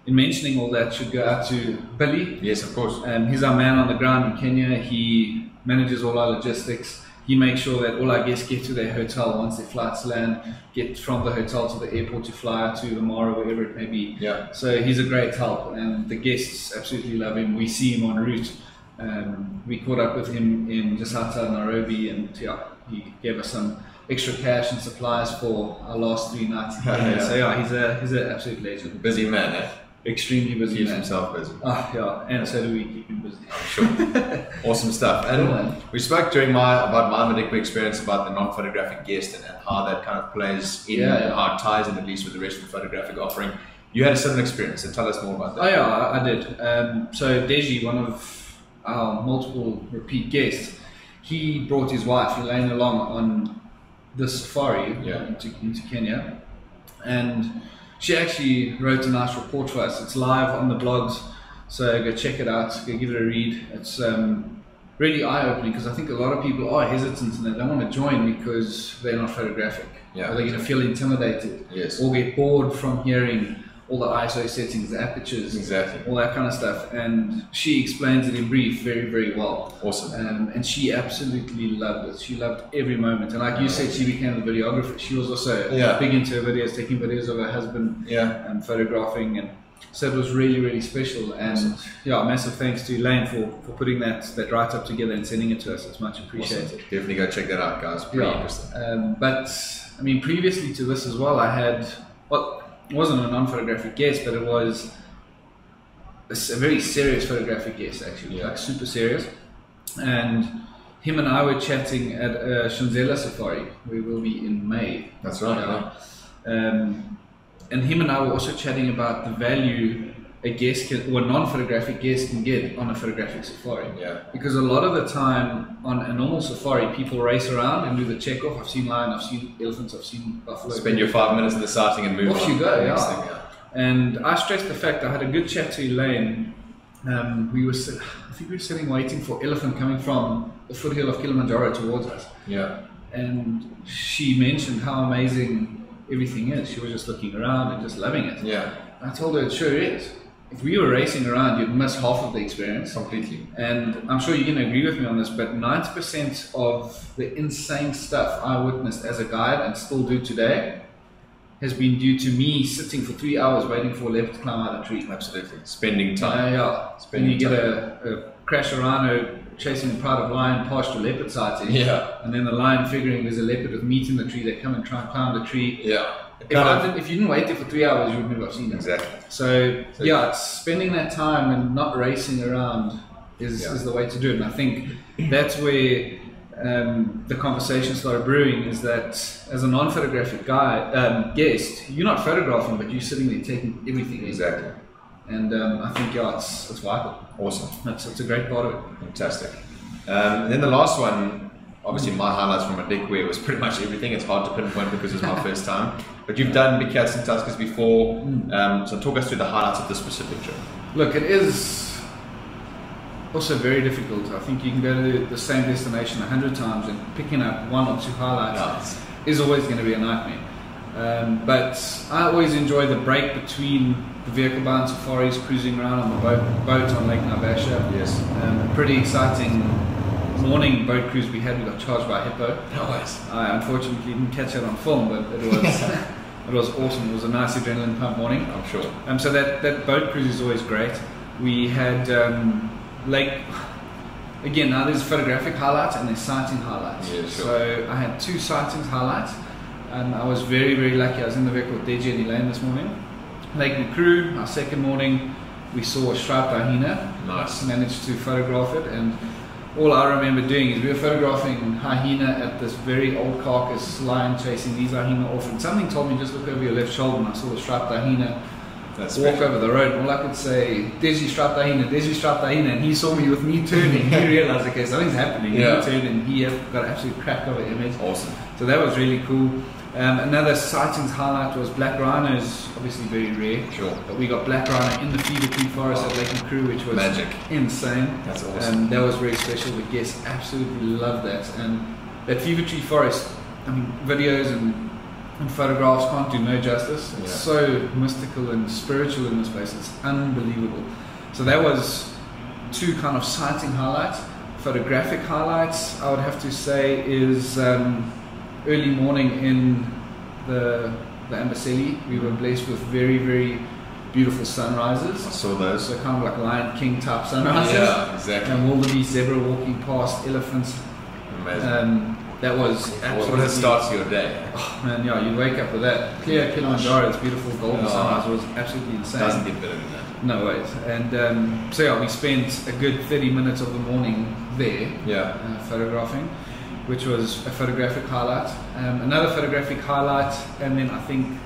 Speaker 3: in mentioning all that should go out to Billy.
Speaker 2: Yes, of course.
Speaker 3: He's our man on the ground in Kenya. He manages all our logistics. He makes sure that all our guests get to their hotel once their flights land, get from the hotel to the airport to fly out to the Mara, wherever it may be.
Speaker 2: Yeah.
Speaker 3: So he's a great help, and the guests absolutely love him. We see him en route. We caught up with him in just outside Nairobi, and he gave us some extra cash and supplies for our last 3 nights. So he's an absolute legend.
Speaker 2: Busy man, eh?
Speaker 3: Extremely busy.
Speaker 2: Keeps himself busy.
Speaker 3: And so do we keep him busy.
Speaker 2: I'm sure. Awesome stuff. And we spoke about my Madikwe experience about the non-photographic guest and how that kind of plays in, and how it ties in at least with the rest of the photographic offering. You had a similar experience, so tell us more about that.
Speaker 3: I did. So Deji, one of our multiple repeat guests, he brought his wife Elaine along on the safari into Kenya, and she actually wrote a nice report for us. It's live on the blogs, so go check it out, go give it a read. It's really eye-opening because I think a lot of people are hesitant and they don't want to join because they're not photographic. Or they're going to feel intimidated, or get bored from hearing all the ISO settings, the apertures,
Speaker 2: Exactly.
Speaker 3: all that kind of stuff. And she explains it in brief very, very well.
Speaker 2: Awesome.
Speaker 3: And she absolutely loved it. She loved every moment. And like you said, she became a videographer. She was also big into her videos, taking videos of her husband, and photographing. And so it was really, really special. And massive thanks to Elaine for putting that write-up together and sending it to us. It's much appreciated.
Speaker 2: Awesome. Definitely go check that out, guys. Pretty interesting.
Speaker 3: But I mean, previously to this as well, I had, it wasn't a non-photographic guest, but it was a very serious photographic guest, actually, like super serious. And him and I were chatting at a Shanzela safari. We will be in May.
Speaker 2: That's right.
Speaker 3: And him and I were also chatting about the value a guest or a non-photographic guest can get on a photographic safari.
Speaker 2: Yeah.
Speaker 3: Because a lot of the time on a normal safari, people race around and do the check off. I've seen lion, I've seen elephants, I've seen buffalo.
Speaker 2: Spend your 5 minutes in the sighting and move on.
Speaker 3: Off you go, And I stressed the fact I had a good chat to Elaine. I think we were sitting waiting for elephant coming from the foothill of Kilimanjaro towards us.
Speaker 2: Yeah.
Speaker 3: And she mentioned how amazing everything is. She was just looking around and just loving it.
Speaker 2: Yeah.
Speaker 3: I told her it sure is. If we were racing around, you'd miss half of the experience.
Speaker 2: Completely.
Speaker 3: And I'm sure you're going to agree with me on this, but 90% of the insane stuff I witnessed as a guide and still do today has been due to me sitting for 3 hours waiting for a leopard to climb out of the tree.
Speaker 2: Absolutely. Spending time.
Speaker 3: Spending you get a crash a rhino chasing a pride of lion past your leopard sighting.
Speaker 2: Yeah.
Speaker 3: And then the lion figuring there's a leopard with meat in the tree, they come and try and climb the tree.
Speaker 2: Yeah.
Speaker 3: If you didn't wait there for 3 hours, you would never have seen it.
Speaker 2: Exactly.
Speaker 3: So it's spending that time and not racing around is the way to do it. And I think that's where the conversation started brewing, is that as a non-photographic guest, you're not photographing, but you're sitting there taking everything in.
Speaker 2: Exactly.
Speaker 3: And I think it's vital.
Speaker 2: Awesome.
Speaker 3: It's a great part of it.
Speaker 2: Fantastic. And then the last one, obviously my highlights from Madikwe was pretty much everything. It's hard to pinpoint because it was my first time. But you've done Big Cats and Tuskers before, so talk us through the highlights of this specific trip.
Speaker 3: Look, it is also very difficult. I think you can go to the same destination 100 times and picking up one or two highlights is always going to be a nightmare. But I always enjoy the break between the vehicle-bound safaris, cruising around on the boat on Lake Laubscher.
Speaker 2: Yes.
Speaker 3: A pretty exciting morning boat cruise we had. We got charged by a hippo.
Speaker 2: Nice.
Speaker 3: I unfortunately didn't catch it on film, but it was awesome. It was a nice adrenaline pump morning.
Speaker 2: I'm sure.
Speaker 3: So that boat cruise is always great. We had again, now there's photographic highlights and there's sighting highlights.
Speaker 2: Yeah, sure.
Speaker 3: So I had 2 sightings highlights, and I was very, very lucky. I was in the vehicle with Deji and Elaine this morning. Lake Nakuru, our second morning, we saw a striped hyena.
Speaker 2: Nice.
Speaker 3: Managed to photograph it, and all I remember doing is we were photographing hyena at this very old carcass lion chasing these hyena off, and something told me just look over your left shoulder, and I saw the striped hyena walk over the road. All I could say, Desi striped hyena, and he saw me with me turning. He realized, okay, something's happening. He turned and he got an absolute crack of an image.
Speaker 2: Awesome.
Speaker 3: So that was really cool. Another sightings highlight was black rhinos, obviously very rare.
Speaker 2: Sure.
Speaker 3: But we got black rhino in the fever tree forest at Lake Nakuru, which was
Speaker 2: magic,
Speaker 3: insane.
Speaker 2: That's awesome.
Speaker 3: That was very special. The guests absolutely loved that. And that fever tree forest, I mean, videos and photographs can't do no justice. It's so mystical and spiritual in this place. It's unbelievable. So that was 2 kind of sighting highlights. Photographic highlights, I would have to say, is early morning in the Amboseli. We were blessed with very, very beautiful sunrises.
Speaker 2: I saw those.
Speaker 3: So kind of like Lion King type sunrises.
Speaker 2: Yeah, exactly.
Speaker 3: And wildebeest, zebra walking past, elephants.
Speaker 2: Amazing.
Speaker 3: That was absolutely...
Speaker 2: What starts your day?
Speaker 3: Oh man, you wake up with that. Clear Kilimanjaro, it's beautiful golden sunrise. It was absolutely insane.
Speaker 2: Doesn't get better than that.
Speaker 3: No ways. And so we spent a good 30 minutes of the morning there photographing, which was a photographic highlight. Another photographic highlight, and then I think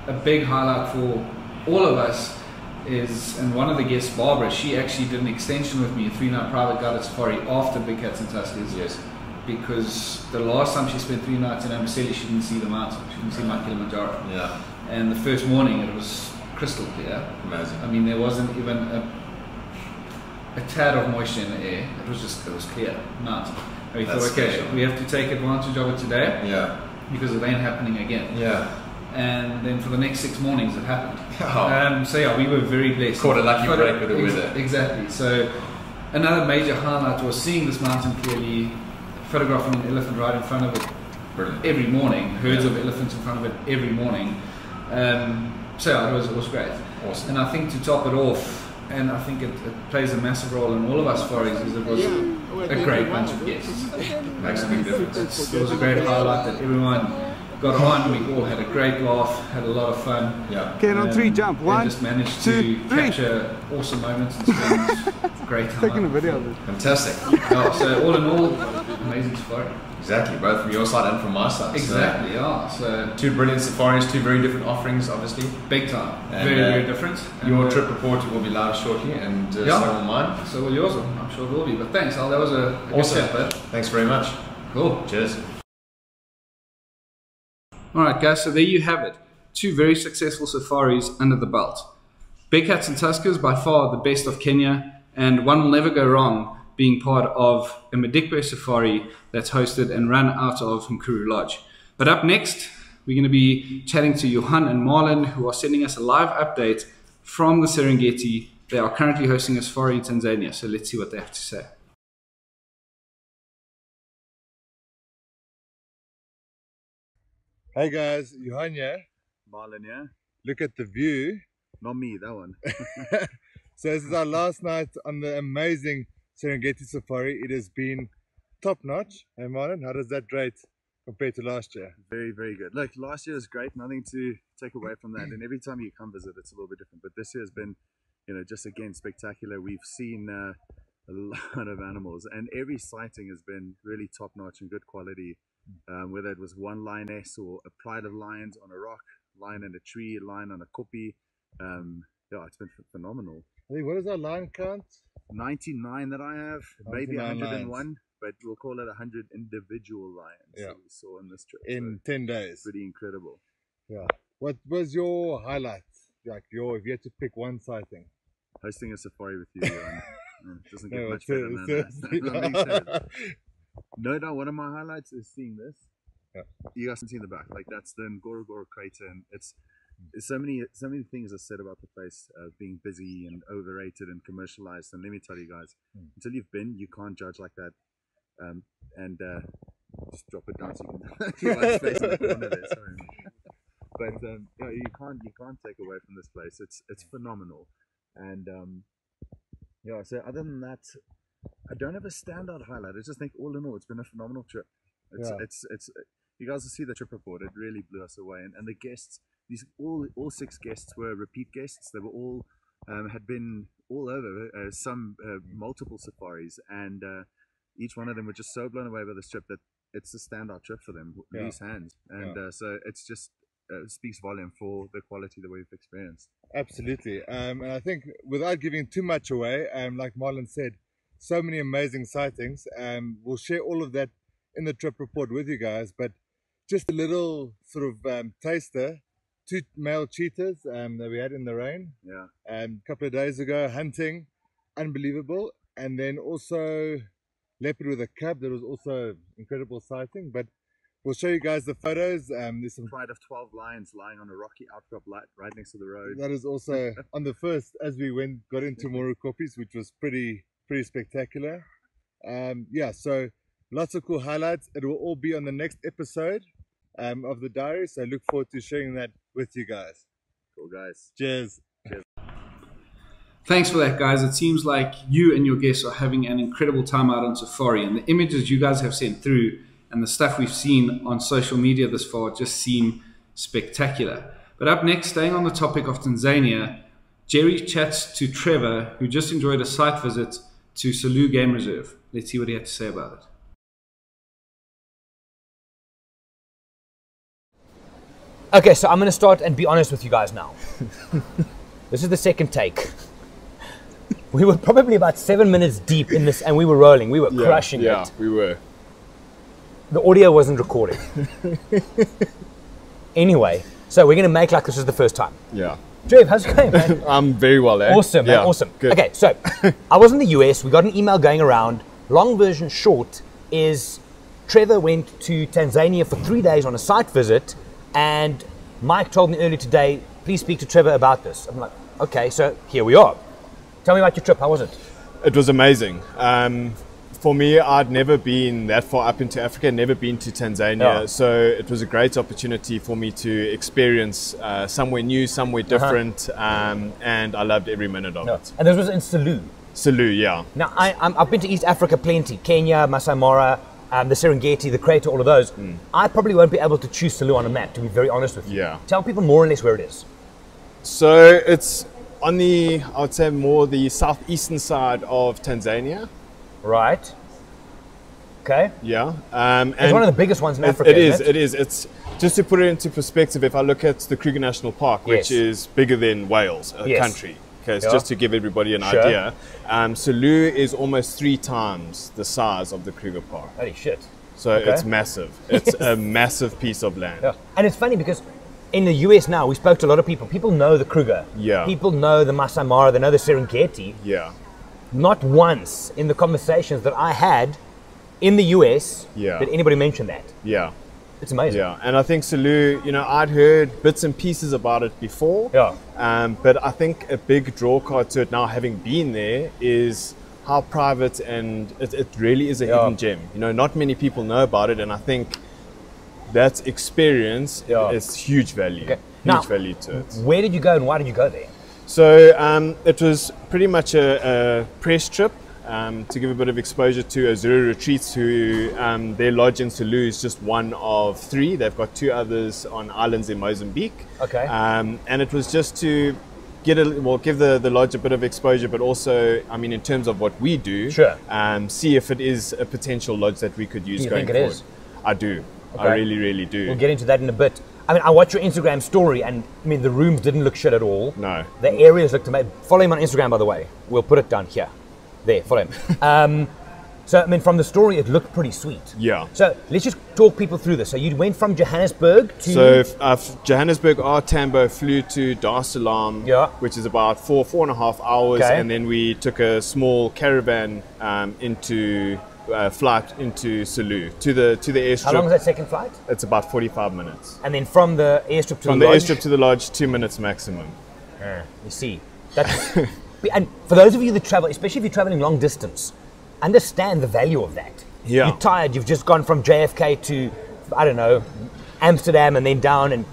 Speaker 3: a big highlight for all of us is, and one of the guests, Barbara, she actually did an extension with me, a 3-night private guided safari after Big Cats and Tuskers.
Speaker 2: Yes.
Speaker 3: Because the last time she spent 3 nights in Amboseli, she didn't see the mountain, she didn't see Mount Kilimanjaro.
Speaker 2: Yeah.
Speaker 3: And the first morning it was crystal clear.
Speaker 2: Amazing.
Speaker 3: I mean, there wasn't even a tad of moisture in the air. It was clear mountain. And we thought, okay, we have to take advantage of it today.
Speaker 2: Yeah.
Speaker 3: Because it ain't happening again.
Speaker 2: Yeah.
Speaker 3: and then for the next 6 mornings it happened.
Speaker 2: Oh.
Speaker 3: So yeah, we were very blessed.
Speaker 2: Caught a lucky break with the weather.
Speaker 3: Exactly. So another major highlight was seeing this mountain clearly, photographing an elephant right in front of it.
Speaker 2: Brilliant.
Speaker 3: Every morning, herds of elephants in front of it every morning. So yeah, it was great.
Speaker 2: Awesome.
Speaker 3: And I think to top it off, and I think it plays a massive role in all of us safaris, is it was a great bunch of guests.
Speaker 2: Makes a big difference.
Speaker 3: It was a great highlight that everyone got on. We all had a great laugh, had a lot of fun.
Speaker 2: Yeah.
Speaker 4: Okay, on 3, jump. 1,
Speaker 3: just managed
Speaker 4: 2,
Speaker 3: to
Speaker 4: 3.
Speaker 3: capture awesome moments and spend great time.
Speaker 4: Taking a video of it.
Speaker 2: Fantastic.
Speaker 3: Yeah, so all in all, amazing safari.
Speaker 2: Exactly, both from your side and from my side.
Speaker 3: Exactly, yeah. So
Speaker 2: 2 brilliant safaris, 2 very different offerings, obviously.
Speaker 3: big time,
Speaker 2: And,
Speaker 3: very different.
Speaker 2: Your
Speaker 3: And,
Speaker 2: trip report will be live shortly, and so will mine.
Speaker 3: So will yours, I'm sure it will be. But thanks, Al. That was a good
Speaker 2: Awesome.
Speaker 3: chat, bud.
Speaker 2: Thanks very much.
Speaker 3: Cool.
Speaker 2: Cheers.
Speaker 1: Alright guys, so there you have it. 2 very successful safaris under the belt. Big Hats and Tuskers, by far the best of Kenya, and one will never go wrong being part of a Madikwe safari that's hosted and run out of Nkuru Lodge. But up next, we're going to be chatting to Johan and Marlon, who are sending us a live update from the Serengeti. They are currently hosting a safari in Tanzania, so let's see what they have to say.
Speaker 5: Hey guys, Johan here.
Speaker 4: Marlon, yeah?
Speaker 5: Look at the view.
Speaker 4: Not me, that one.
Speaker 5: So this is our last night on the amazing Serengeti Safari. It has been top notch. Hey Marlon, how does that rate compare to last year?
Speaker 4: Very, very good. Look, last year was great. Nothing to take away from that. And every time you come visit, it's a little bit different. But this year has been, just again, spectacular. We've seen a lot of animals. And every sighting has been really top notch and good quality. Whether it was one lioness or a pride of lions on a rock, lion in a tree, lion on a koppie. It's been phenomenal.
Speaker 5: I think, what is our lion count?
Speaker 4: 99 that I have, maybe
Speaker 5: 99
Speaker 4: 101,
Speaker 5: lions.
Speaker 4: but we'll call it 100 individual lions that we saw on this trip.
Speaker 5: In
Speaker 4: So
Speaker 5: 10 days.
Speaker 4: pretty incredible.
Speaker 5: Yeah. What was your highlight? Like if you had to pick one sighting?
Speaker 4: Hosting a safari with you, doesn't get
Speaker 5: No,
Speaker 4: much better than that. I'm being serious. No doubt, one of my highlights is seeing this.
Speaker 5: Yeah.
Speaker 4: You guys can see in the back, like that's the Ngorongoro crater, and it's so many things are said about the place being busy and overrated and commercialized. And let me tell you guys, until you've been, you can't judge like that. Just drop it down so you can see my space in the corner there. Sorry. But you can't take away from this place. It's phenomenal. And so other than that, I don't have a standout highlight. I just think all in all, it's been a phenomenal trip. It's you guys will see the trip report. It really blew us away. And the guests, these all 6 guests were repeat guests. They were all had been all over some multiple safaris, and each one of them were just so blown away by this trip that it's a standout trip for them. Loose hands, and so it's just speaks volume for the quality that we've experienced.
Speaker 5: Absolutely. And I think without giving too much away, like Marlon said, so many amazing sightings. We'll share all of that in the trip report with you guys, but just a little sort of taster. 2 male cheetahs that we had in the rain. A couple of days ago, hunting, unbelievable. And then also leopard with a cub. That was also incredible sighting. But we'll show you guys the photos. There's some
Speaker 4: pride of 12 lions lying on a rocky outcrop right next to the road.
Speaker 5: That is also on the first as we got into Morukopis, which was pretty spectacular. So lots of cool highlights. It will all be on the next episode of the diary, so I look forward to sharing that with you guys.
Speaker 4: Cool, guys.
Speaker 5: Cheers.
Speaker 1: Thanks for that, guys. It seems like you and your guests are having an incredible time out on safari, and the images you guys have sent through and the stuff we've seen on social media this far just seem spectacular. But up next, staying on the topic of Tanzania, Gerry chats to Trever, who just enjoyed a site visit to Selous Game Reserve. Let's see what he had to say about it.
Speaker 6: Okay, so I'm going to start and be honest with you guys now. This is the second take. We were probably about 7 minutes deep in this and we were rolling. We were crushing it.
Speaker 7: Yeah, we were.
Speaker 6: The audio wasn't recording. Anyway, so we're going to make like this is the first time.
Speaker 7: Yeah.
Speaker 6: Trev, how's it going, man?
Speaker 7: I'm very well, eh?
Speaker 6: Awesome, man, awesome.
Speaker 7: Good.
Speaker 6: Okay, so I was in the US. We got an email going around. Long version short is Trever went to Tanzania for 3 days on a site visit, and Mike told me earlier today, please speak to Trever about this. I'm like, okay, so here we are. Tell me about your trip. How was it?
Speaker 7: It was amazing. For me, I'd never been that far up into Africa, never been to Tanzania. So it was a great opportunity for me to experience somewhere new, somewhere different. And I loved every minute of it.
Speaker 6: And this was in Selous.
Speaker 7: Selous, yeah.
Speaker 6: Now, I've been to East Africa plenty. Kenya, Masai Mara, the Serengeti, the Crater, all of those. I probably won't be able to choose Selous on a map, to be very honest with you.
Speaker 7: Yeah.
Speaker 6: Tell people more or less where it is.
Speaker 7: So it's on the, I would say, more the southeastern side of Tanzania.
Speaker 6: Right. Okay.
Speaker 7: Yeah.
Speaker 6: It's one of the biggest ones in Africa.
Speaker 7: It
Speaker 6: isn't
Speaker 7: is. It's just to put it into perspective. If I look at the Kruger National Park, which is bigger than Wales, a country. Okay, so just to give everybody an idea, Selous is almost 3 times the size of the Kruger Park.
Speaker 6: Holy shit.
Speaker 7: So it's massive. It's a massive piece of land.
Speaker 6: Yeah. And it's funny because in the US now, we spoke to a lot of people. People know the Kruger.
Speaker 7: Yeah.
Speaker 6: People know the Masai Mara. They know the Serengeti.
Speaker 7: Yeah.
Speaker 6: Not once in the conversations that I had in the US did anybody mention that.
Speaker 7: Yeah.
Speaker 6: It's amazing.
Speaker 7: Yeah, and I think Selous, I'd heard bits and pieces about it before.
Speaker 6: Yeah.
Speaker 7: But I think a big draw card to it now, having been there, is how private and it really is a hidden gem. Not many people know about it, and I think that experience is huge value.
Speaker 6: Okay.
Speaker 7: Huge value to it.
Speaker 6: Where did you go and why did you go there?
Speaker 7: So it was pretty much a press trip to give a bit of exposure to Azuri Retreats, who their lodge in Selous is just one of 3. They've got 2 others on islands in Mozambique.
Speaker 6: Okay.
Speaker 7: And it was just to give the lodge a bit of exposure, but also, in terms of what we do, see if it is a potential lodge that we could use going forward.
Speaker 6: Is?
Speaker 7: I do.
Speaker 6: Okay.
Speaker 7: I really, really do.
Speaker 6: We'll get into that in a bit. I watched your Instagram story, and the rooms didn't look shit at all.
Speaker 7: No.
Speaker 6: The areas looked amazing. Follow him on Instagram, by the way. We'll put it down here. There, follow him. So, from the story, it looked pretty sweet.
Speaker 7: Yeah.
Speaker 6: So, let's just talk people through this. So, you went from Johannesburg to...
Speaker 7: So, Johannesburg, our Tambo flew to Dar es Salaam, which is about 4.5 hours, and then we took a small caravan flight into Selous, to the airstrip.
Speaker 6: How long is that second flight?
Speaker 7: It's about 45 minutes.
Speaker 6: And then from the airstrip to the lodge?
Speaker 7: From the airstrip to the lodge, 2 minutes maximum.
Speaker 6: You see. That's... And for those of you that travel, especially if you're traveling long distance, understand the value of that.
Speaker 7: Yeah.
Speaker 6: You're tired, you've just gone from JFK to, I don't know, Amsterdam and then down, and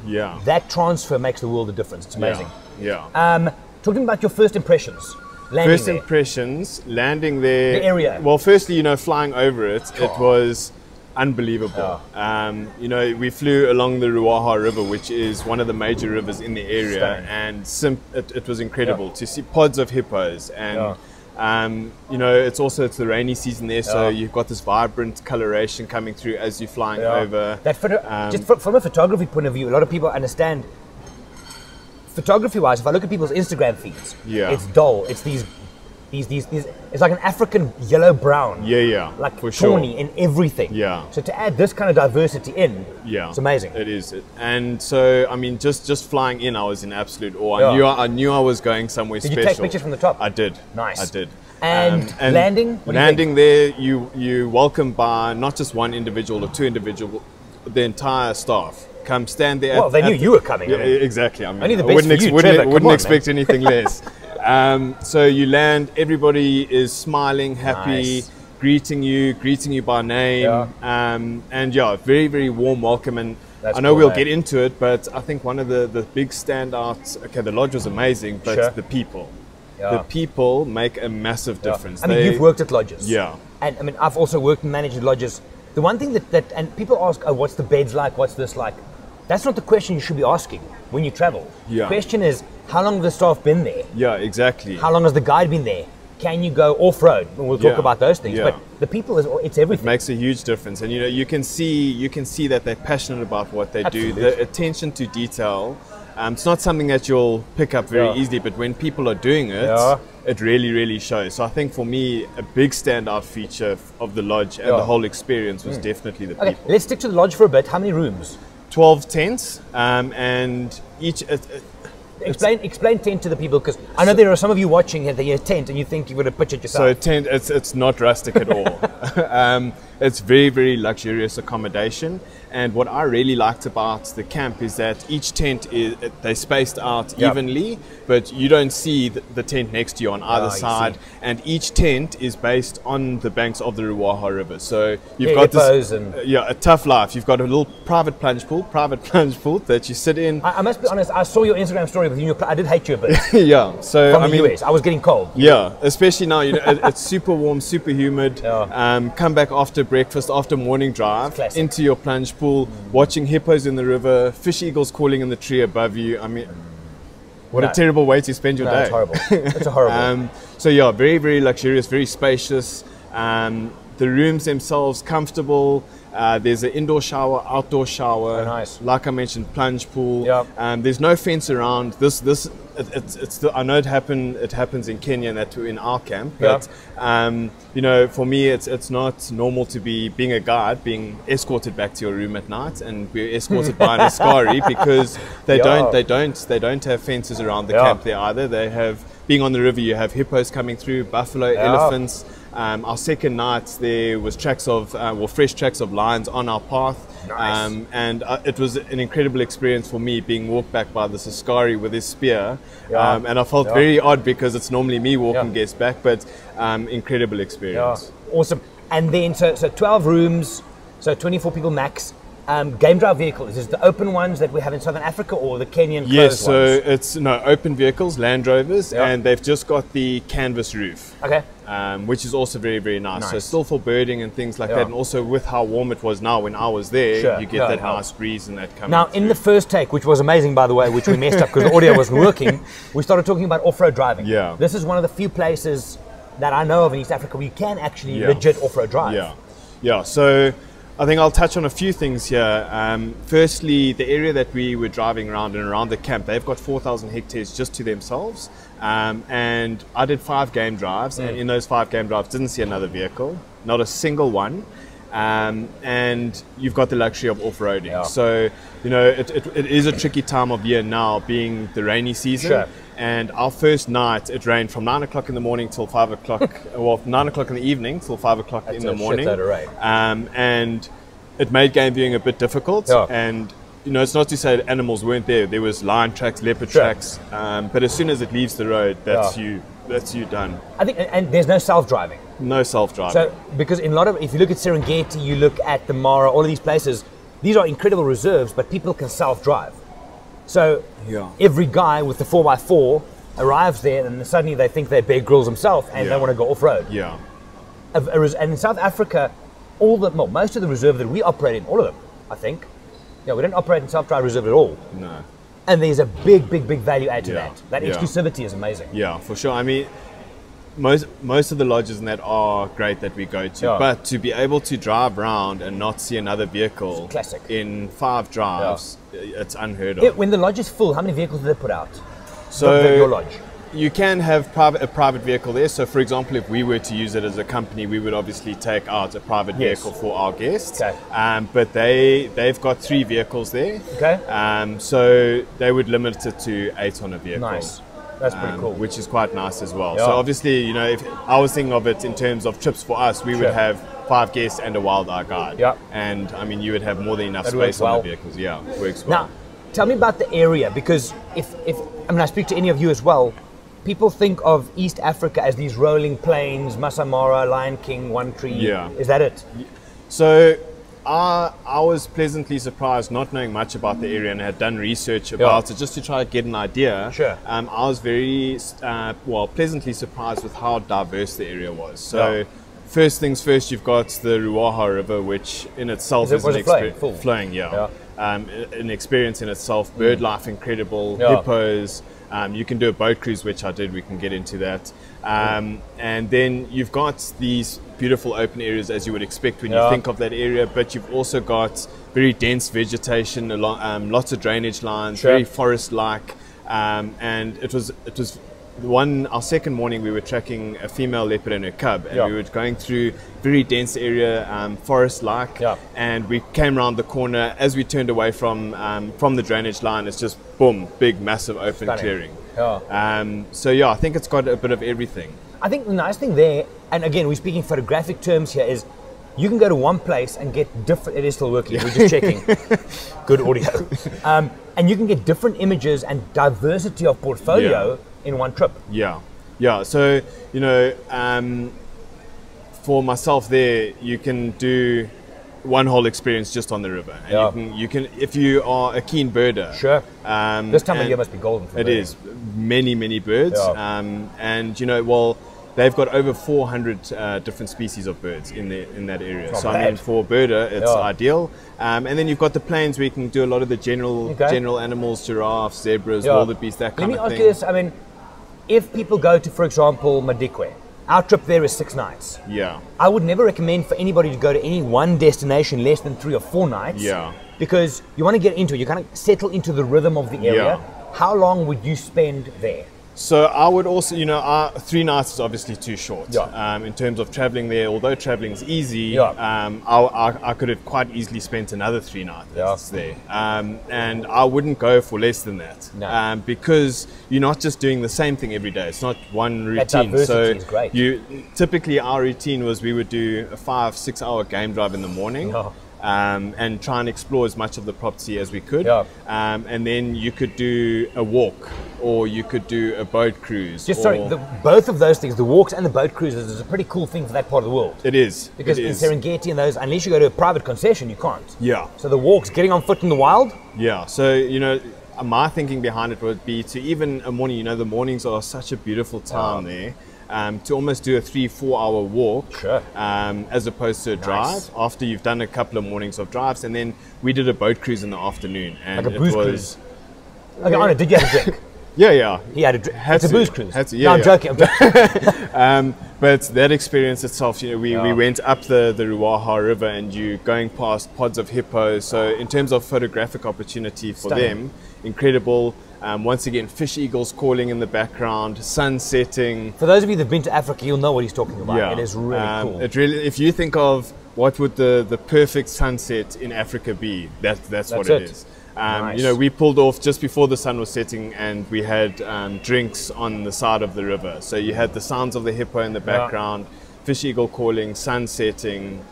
Speaker 6: that transfer makes the world a difference. It's amazing.
Speaker 7: Yeah.
Speaker 6: Talking about your first impressions.
Speaker 7: First impressions, landing there.
Speaker 6: The area.
Speaker 7: Well, firstly, flying over it, it was unbelievable. We flew along the Ruaha River, which is one of the major rivers in the area, and it was incredible to see pods of hippos, and it's the rainy season there, so you've got this vibrant coloration coming through as you're flying over.
Speaker 6: Just from a photography point of view, a lot of people understand. Photography-wise, if I look at people's Instagram feeds, it's dull. It's these. It's like an African yellow-brown. Like
Speaker 7: for
Speaker 6: tawny in everything. So to add this kind of diversity in, it's amazing.
Speaker 7: It is. And so, just flying in, I was in absolute awe. I knew I was going somewhere special.
Speaker 6: Did you take pictures from the top?
Speaker 7: I did.
Speaker 6: Nice.
Speaker 7: I did.
Speaker 6: And landing?
Speaker 7: Landing there, you welcomed by not just one individual or 2 individuals, the entire staff. Come stand there.
Speaker 6: Well, they knew you were coming.
Speaker 7: Exactly.
Speaker 6: Only the best for you, Trever.
Speaker 7: Wouldn't expect anything less. So you land, everybody is smiling, happy, greeting you by name, and very, very warm welcome. And I know we'll get into it, but I think one of the big standouts. Okay, the lodge was amazing, but the people, the people make a massive difference.
Speaker 6: You've worked at lodges,
Speaker 7: and
Speaker 6: I've also worked and managed lodges. The one thing that and people ask, oh, what's the beds like? What's this like? That's not the question you should be asking when you travel. The question is, how long have the staff been there?
Speaker 7: Yeah, exactly.
Speaker 6: How long has the guide been there? Can you go off-road? We'll talk about those things. But the people, it's everything.
Speaker 7: It makes a huge difference. And you can see that they're passionate about what they do. The attention to detail. It's not something that you'll pick up very easily, but when people are doing it, it really, really shows. So I think for me, a big standout feature of the lodge and the whole experience was definitely the people.
Speaker 6: Let's stick to the lodge for a bit. How many rooms?
Speaker 7: 12 tents, and each...
Speaker 6: Explain tent to the people, because I know there are some of you watching at the tent and you think you would have pictured yourself.
Speaker 7: So tent, it's not rustic at all. It's very, very luxurious accommodation, And what I really liked about the camp is that each tent is they spaced out evenly, but you don't see the tent next to you on either side. And each tent is based on the banks of the Ruaha River. So you've got this, a tough life. You've got a little private plunge pool that you sit in.
Speaker 6: I must be honest, I saw your Instagram story with you. I did hate you a bit.
Speaker 7: Yeah. So
Speaker 6: from the US, I was getting cold.
Speaker 7: Yeah, especially now. It's super warm, super humid. Come back after breakfast, after morning drive, into your plunge pool, watching hippos in the river, fish eagles calling in the tree above you. I mean, what a terrible way to spend your day.
Speaker 6: It's horrible. It's horrible.
Speaker 7: So yeah, very, very luxurious, very spacious. The rooms themselves comfortable. There's an indoor shower, outdoor shower.
Speaker 6: Oh, nice.
Speaker 7: Like I mentioned, plunge pool. There's no fence around. I know it happens in Kenya and that in our camp, but for me it's not normal to being a guide being escorted back to your room at night, and we're escorted by an askari because they don't have fences around the camp there either. They have, being on the river, you have hippos coming through, buffalo, elephants. Our second night there was fresh tracks of lions on our path. Nice. And it was an incredible experience for me, being walked back by this askari with his spear. And I felt very odd because it's normally me walking guests back, but incredible experience.
Speaker 6: Awesome. And then so 12 rooms, so 24 people max. Game drive vehicles, is the open ones that we have in Southern Africa or the Kenyan closed
Speaker 7: Yes, so
Speaker 6: ones?
Speaker 7: it's open vehicles, Land Rovers, and they've just got the canvas roof.
Speaker 6: Okay.
Speaker 7: Which is also very, very nice. So still for birding and things like that, and also with how warm it was now when I was there, you get that nice breeze and that coming
Speaker 6: Now, in the first take, which was amazing, by the way, which we messed up because the audio wasn't working, we started talking about off-road driving.
Speaker 7: Yeah.
Speaker 6: This is one of the few places that I know of in East Africa where you can actually legit off-road drive.
Speaker 7: Yeah, so I think I'll touch on a few things here. Firstly, the area that we were driving around and around the camp, they've got 4,000 hectares just to themselves. And I did 5 game drives, and in those 5 game drives, didn't see another vehicle, not a single one. And you've got the luxury of off-roading. So, it is a tricky time of year now, being the rainy season. And our first night, it rained from 9 o'clock in the morning till 5 o'clock, well, 9 o'clock in the evening till 5 o'clock in the morning. And it made game viewing a bit difficult. And, it's not to say that animals weren't there. There was lion tracks, leopard tracks. But as soon as it leaves the road, that's you done.
Speaker 6: I think, and there's no self-driving.
Speaker 7: No self-driving.
Speaker 6: So, because in a lot of, if you look at Serengeti, you look at the Mara, all of these places, these are incredible reserves, but people can self-drive. So every guy with the 4x4 arrives there, and suddenly they think they're Bear Grylls himself, and they want to go off-road. And in South Africa, most of the reserve that we operate in, all of them, I think, we don't operate in self-drive reserve at all.
Speaker 7: No.
Speaker 6: And there's a big, big, big value add to that. That exclusivity is amazing.
Speaker 7: Yeah, for sure. I mean, most of the lodges in that are great that we go to, but to be able to drive around and not see another vehicle in 5 drives, it's unheard of.
Speaker 6: When the lodge is full, how many vehicles do they put out?
Speaker 7: So
Speaker 6: your lodge?
Speaker 7: You can have a private vehicle there. So, for example, if we were to use it as a company, we would obviously take out a private vehicle for our guests. But they've got 3 vehicles there. So they would limit it to 8 on a vehicle.
Speaker 6: Nice. That's pretty cool.
Speaker 7: Which is quite nice as well. So obviously, if I was thinking of it in terms of trips for us, we would have 5 guests and a Wild Eye guide. And I mean, you would have more than enough space on the vehicles. Yeah, it works well.
Speaker 6: Now, tell me about the area, because if I speak to any of you as well, people think of East Africa as these rolling plains, Masai Mara, Lion King, One Tree. Is that it?
Speaker 7: So I was pleasantly surprised, not knowing much about the area, and had done research about it just to try to get an idea. I was very pleasantly surprised with how diverse the area was. So first things first, you've got the Ruaha River, which in itself is an experience. Flowing, an experience in itself. Bird life incredible, hippos. You can do a boat cruise, which I did. We can get into that. And then you've got these beautiful open areas, as you would expect when you think of that area. But you've also got very dense vegetation, lots of drainage lines, very forest-like. And it was our second morning, we were tracking a female leopard and her cub, and we were going through very dense area, forest-like, and we came around the corner. As we turned away from the drainage line, it's just boom, big, massive open clearing. So I think it's got a bit of everything.
Speaker 6: I think the nice thing there, and again, we're speaking photographic terms here, is you can go to one place and get different. It is still working. We're just checking. Good audio. And you can get different images and diversity of portfolio in one trip.
Speaker 7: Yeah. So for myself there, you can do one whole experience just on the river, and you can if you are a keen birder.
Speaker 6: Sure. This time of year must be golden for birding.
Speaker 7: It is many birds, and they've got over 400 different species of birds in that area. So I mean, for a birder, it's ideal. And then you've got the plains where you can do a lot of the general animals, giraffes, zebras, wildebeest, that kind of thing.
Speaker 6: Let me ask you this. I mean, if people go to, for example, Madikwe, our trip there is 6 nights.
Speaker 7: Yeah.
Speaker 6: I would never recommend for anybody to go to any one destination less than 3 or 4 nights.
Speaker 7: Yeah.
Speaker 6: Because you want to get into it. You kind of settle into the rhythm of the area. How long would you spend there?
Speaker 7: So I would also, 3 nights is obviously too short. In terms of traveling there, although traveling is easy, I could have quite easily spent another 3 nights there. And I wouldn't go for less than that. Because you're not just doing the same thing every day. It's not one routine.
Speaker 6: That diversity is great.
Speaker 7: Typically our routine was we would do a 5-6 hour game drive in the morning. And try and explore as much of the property as we could. And then you could do a walk, or you could do a boat cruise.
Speaker 6: Both of those things, the walks and the boat cruises, is a pretty cool thing for that part of the world.
Speaker 7: It is.
Speaker 6: Because in Serengeti and those, unless you go to a private concession, you can't.
Speaker 7: Yeah.
Speaker 6: So the walks, getting on foot in the wild?
Speaker 7: Yeah. So, my thinking behind it would be to even a morning, the mornings are such a beautiful time there. To almost do a 3-4 hour walk, as opposed to a drive after you've done a couple of mornings of drives. And then we did a boat cruise in the afternoon, and
Speaker 6: like a booze cruise. Okay, Arno, did you have a drink?
Speaker 7: Yeah.
Speaker 6: He had a drink. It's a booze cruise.
Speaker 7: I'm
Speaker 6: joking.
Speaker 7: But that experience itself, we went up the Ruaha River, and you going past pods of hippos. So in terms of photographic opportunity for them, incredible. Once again, fish eagles calling in the background, sun setting.
Speaker 6: For those of you that have been to Africa, you'll know what he's talking about. It is really cool.
Speaker 7: If you think of what would the perfect sunset in Africa be, that's what it is. We pulled off just before the sun was setting, and we had drinks on the side of the river. So you had the sounds of the hippo in the background, fish eagle calling, sun setting.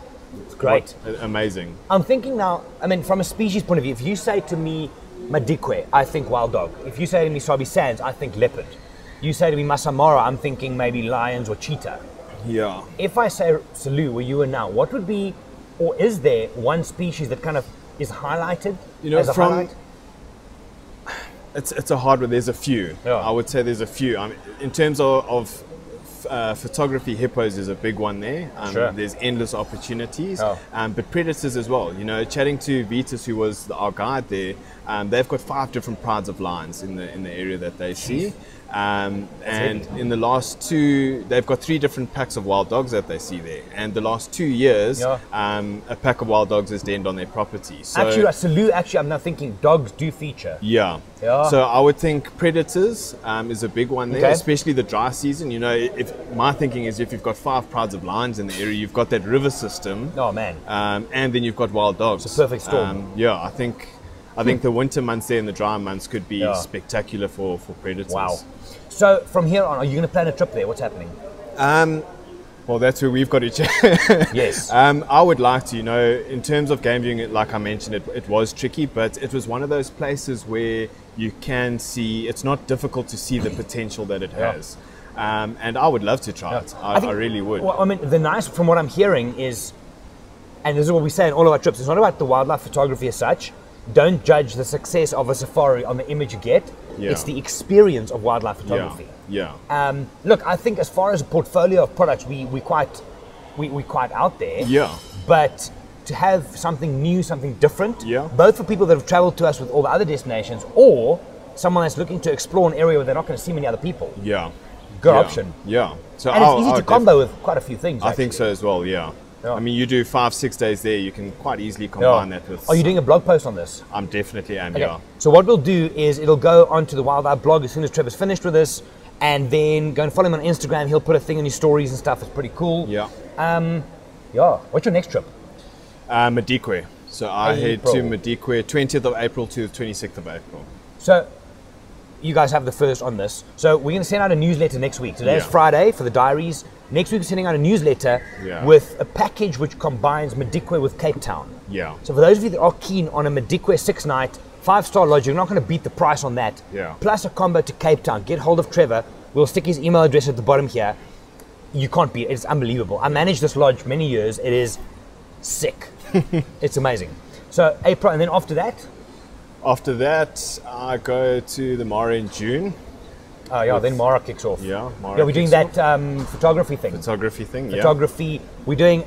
Speaker 6: It's great.
Speaker 7: Amazing.
Speaker 6: I'm thinking now, from a species point of view, if you say to me, Madikwe, I think wild dog. If you say to me Sabi Sands, I think leopard. You say to me Masamara, I'm thinking maybe lions or cheetah.
Speaker 7: Yeah.
Speaker 6: If I say Salu, where you are now, what would be, or is there one species that kind of is highlighted as a highlight?
Speaker 7: It's a hard one. There's a few. I would say there's a few. In terms of photography, hippos is a big one there. There's endless opportunities, but predators as well. Chatting to Vitas, who was our guide there, they've got 5 different prides of lions in the area that they see. And in the last 2, they've got 3 different packs of wild dogs that they see there. And the last 2 years, a pack of wild dogs has denned on their property. So,
Speaker 6: actually, I'm now thinking dogs do feature.
Speaker 7: Yeah. So I would think predators is a big one there, especially the dry season. If my thinking is if you've got 5 prides of lions in the area, you've got that river system.
Speaker 6: Oh man.
Speaker 7: And then you've got wild dogs.
Speaker 6: It's a perfect storm.
Speaker 7: I think the winter months there and the dry months could be spectacular for predators.
Speaker 6: Wow. So from here on, are you going to plan a trip there? What's happening?
Speaker 7: Well, that's where we've got to check.
Speaker 6: Yes.
Speaker 7: I would like to, in terms of game viewing, like I mentioned, it was tricky, but it was one of those places where you can see, it's not difficult to see the potential that it has. And I would love to try it. I really would.
Speaker 6: Well, the nice, from what I'm hearing is, and this is what we say in all of our trips, it's not about the wildlife photography as such. Don't judge the success of a safari on the image you get. It's the experience of wildlife photography. Look, I think as far as a portfolio of products, we quite out there. But to have something new, something different, both for people that have traveled to us with all the other destinations, or someone that's looking to explore an area where they're not going to see many other people. Good option.
Speaker 7: So
Speaker 6: and it's easy to combo with quite a few things.
Speaker 7: I think so as well. You do 5-6 days there, you can quite easily combine that with...
Speaker 6: Are you doing a blog post on this?
Speaker 7: I'm definitely am,
Speaker 6: So what we'll do is it'll go onto the Wild Eye blog as soon as Trevor's finished with this, and then go and follow him on Instagram. He'll put a thing in his stories and stuff. It's pretty cool. What's your next trip?
Speaker 7: Madikwe. So I head to Madikwe 20th of April to the 26th of April.
Speaker 6: So you guys have the first on this. So we're going to send out a newsletter next week. Today is Friday for the diaries. Next week we're sending out a newsletter with a package which combines Madikwe with Cape Town.
Speaker 7: Yeah.
Speaker 6: So for those of you that are keen on a Madikwe 6-night, 5-star lodge, you're not going to beat the price on that.
Speaker 7: Yeah.
Speaker 6: Plus a combo to Cape Town. Get hold of Trever. We'll stick his email address at the bottom here. You can't beat it. It's unbelievable. I managed this lodge many years. It is sick. It's amazing. So April, and then after that?
Speaker 7: After that, I go to the Mara in June.
Speaker 6: Oh yeah, then Mara kicks off.
Speaker 7: Yeah, Mara.
Speaker 6: Yeah, we're doing that photography thing. Photography. We're doing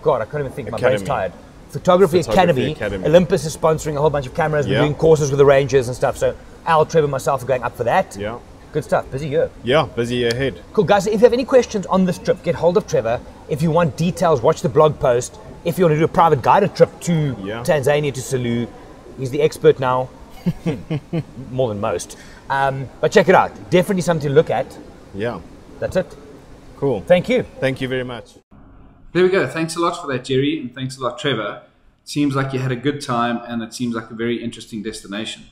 Speaker 6: God, I can't even think. My brain's tired. Photography Academy. Olympus is sponsoring a whole bunch of cameras. We're doing courses with the Rangers and stuff. So Al, Trevor, myself are going up for that.
Speaker 7: Yeah.
Speaker 6: Good stuff. Busy year.
Speaker 7: Yeah, busy year ahead.
Speaker 6: Cool, guys. If you have any questions on this trip, get hold of Trevor. If you want details, watch the blog post. If you want to do a private guided trip to Tanzania, to Selous, he's the expert now. More than most. But check it out. Definitely something to look at.
Speaker 7: Yeah.
Speaker 6: That's it.
Speaker 7: Cool.
Speaker 6: Thank you.
Speaker 7: Thank you very much.
Speaker 1: There we go. Thanks a lot for that, Gerry, and thanks a lot, Trevor. It seems like you had a good time, and it seems like a very interesting destination.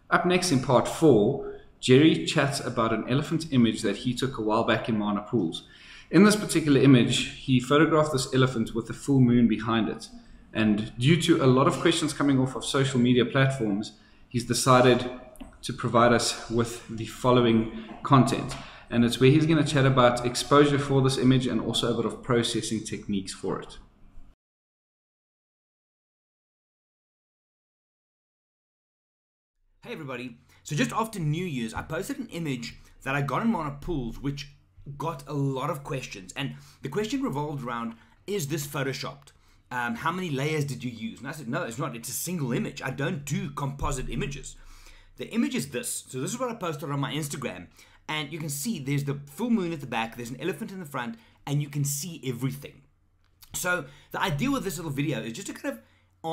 Speaker 1: Up next in part 4, Gerry chats about an elephant image that he took a while back in Mana Pools. In this particular image, he photographed this elephant with the full moon behind it. And due to a lot of questions coming off of social media platforms, he's decided to provide us with the following content. And it's where he's going to chat about exposure for this image and also a bit of processing techniques for it.
Speaker 6: Hey everybody. So just after New Year's, I posted an image that I got in Mana Pools which got a lot of questions. And the question revolved around, is this photoshopped? How many layers did you use? And I said, no, it's not. It's a single image. I don't do composite images. The image is this. So this is what I posted on my Instagram. And you can see there's the full moon at the back. There's an elephant in the front. And you can see everything. So the idea with this little video is just to kind of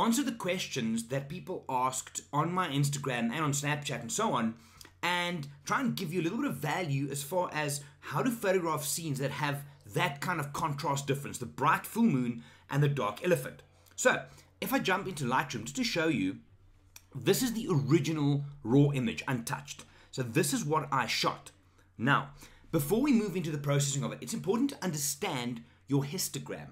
Speaker 6: answer the questions that people asked on my Instagram and on Snapchat and so on. And try and give you a little bit of value as far as how to photograph scenes that have that kind of contrast difference. The bright full moon and the dark elephant. So if I jump into Lightroom just to show you, this is the original raw image, untouched. So this is what I shot. Now, before we move into the processing of it, it's important to understand your histogram.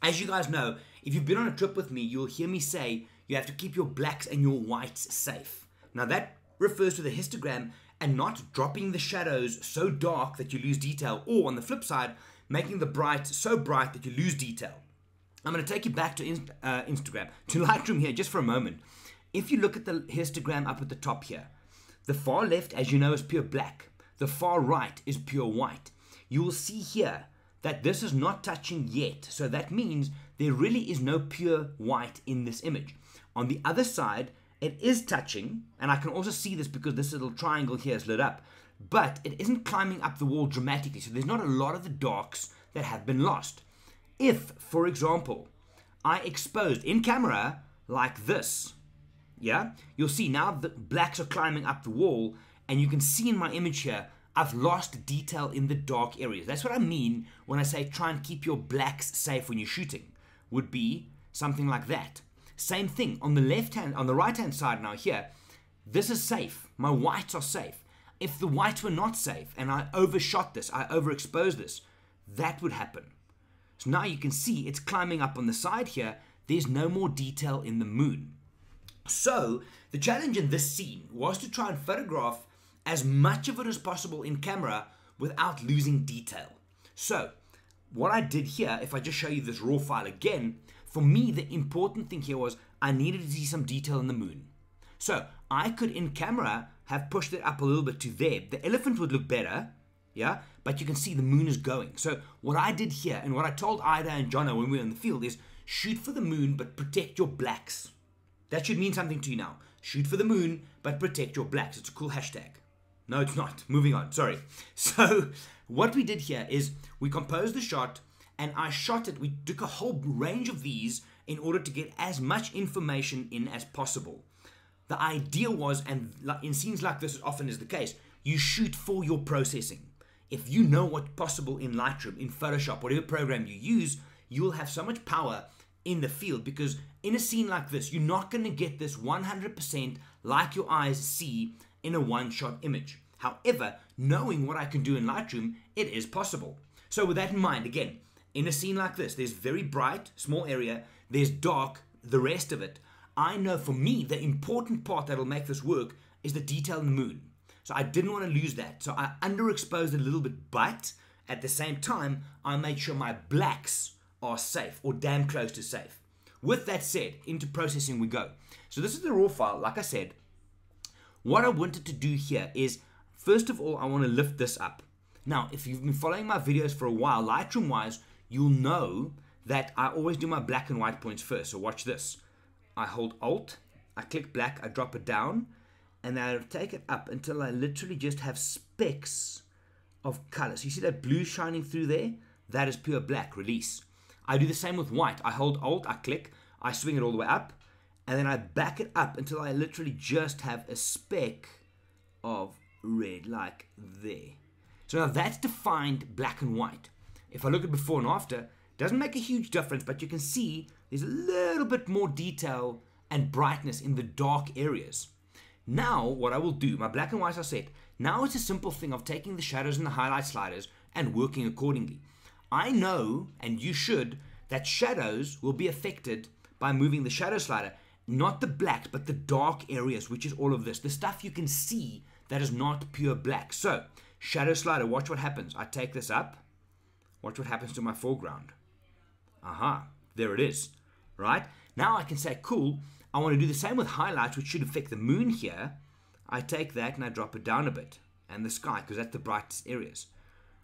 Speaker 6: As you guys know, if you've been on a trip with me, you'll hear me say you have to keep your blacks and your whites safe. Now that refers to the histogram and not dropping the shadows so dark that you lose detail, or on the flip side, making the bright so bright that you lose detail. I'm going to take you back to Instagram, to Lightroom here just for a moment. If you look at the histogram up at the top here, the far left, as you know, is pure black. The far right is pure white. You will see here that this is not touching yet. So that means there really is no pure white in this image. On the other side, it is touching, and I can also see this because this little triangle here is lit up, but it isn't climbing up the wall dramatically. So there's not a lot of the darks that have been lost. If, for example, I exposed in camera like this, yeah, you'll see now the blacks are climbing up the wall, and you can see in my image here, I've lost detail in the dark areas. That's what I mean when I say try and keep your blacks safe when you're shooting, would be something like that. Same thing on the left hand, on the right hand side now here, this is safe. My whites are safe. If the whites were not safe and I overshot this, I overexposed this, that would happen. So now you can see it's climbing up on the side here. There's no more detail in the moon. So the challenge in this scene was to try and photograph as much of it as possible in camera without losing detail. So what I did here, if I just show you this raw file again, for me the important thing here was I needed to see some detail in the moon. So I could in camera have pushed it up a little bit to there. The elephant would look better, yeah, but you can see the moon is going. So what I did here, and what I told Ida and Jono when we were in the field, is shoot for the moon but protect your blacks. That should mean something to you now. Shoot for the moon but protect your blacks. It's a cool hashtag. No, it's not. Moving on. Sorry. So what we did here is we composed the shot and I shot it. We took a whole range of these in order to get as much information in as possible. The idea was, and in scenes like this often is the case, you shoot for your processing. If you know what's possible in Lightroom, in Photoshop, whatever program you use, you will have so much power in the field, because in a scene like this, you're not going to get this 100% like your eyes see in a one-shot image. However, knowing what I can do in Lightroom, it is possible. So with that in mind, again, in a scene like this, there's very bright, small area, there's dark, the rest of it. I know for me, the important part that'll make this work is the detail in the moon. So I didn't want to lose that. So I underexposed it a little bit, but at the same time, I made sure my blacks are safe or damn close to safe. With that said, into processing we go. So this is the raw file. Like I said, what I wanted to do here is, first of all, I want to lift this up. Now, if you've been following my videos for a while, Lightroom-wise, you'll know that I always do my black and white points first. So watch this. I hold Alt, I click black, I drop it down, and then I take it up until I literally just have specks of color. So you see that blue shining through there? That is pure black, release. I do the same with white. I hold Alt, I click, I swing it all the way up, and then I back it up until I literally just have a speck of red, like there. So now that's defined black and white. If I look at before and after, it doesn't make a huge difference, but you can see there's a little bit more detail and brightness in the dark areas. Now, what I will do, my black and whites are set. Now it's a simple thing of taking the shadows and the highlight sliders and working accordingly. I know, and you should, that shadows will be affected by moving the shadow slider, not the black, but the dark areas, which is all of this. The stuff you can see that is not pure black. So, shadow slider, watch what happens. I take this up. Watch what happens to my foreground. Aha, there it is. Right? Now I can say, cool, I want to do the same with highlights, which should affect the moon here. I take that and I drop it down a bit. And the sky, because that's the brightest areas.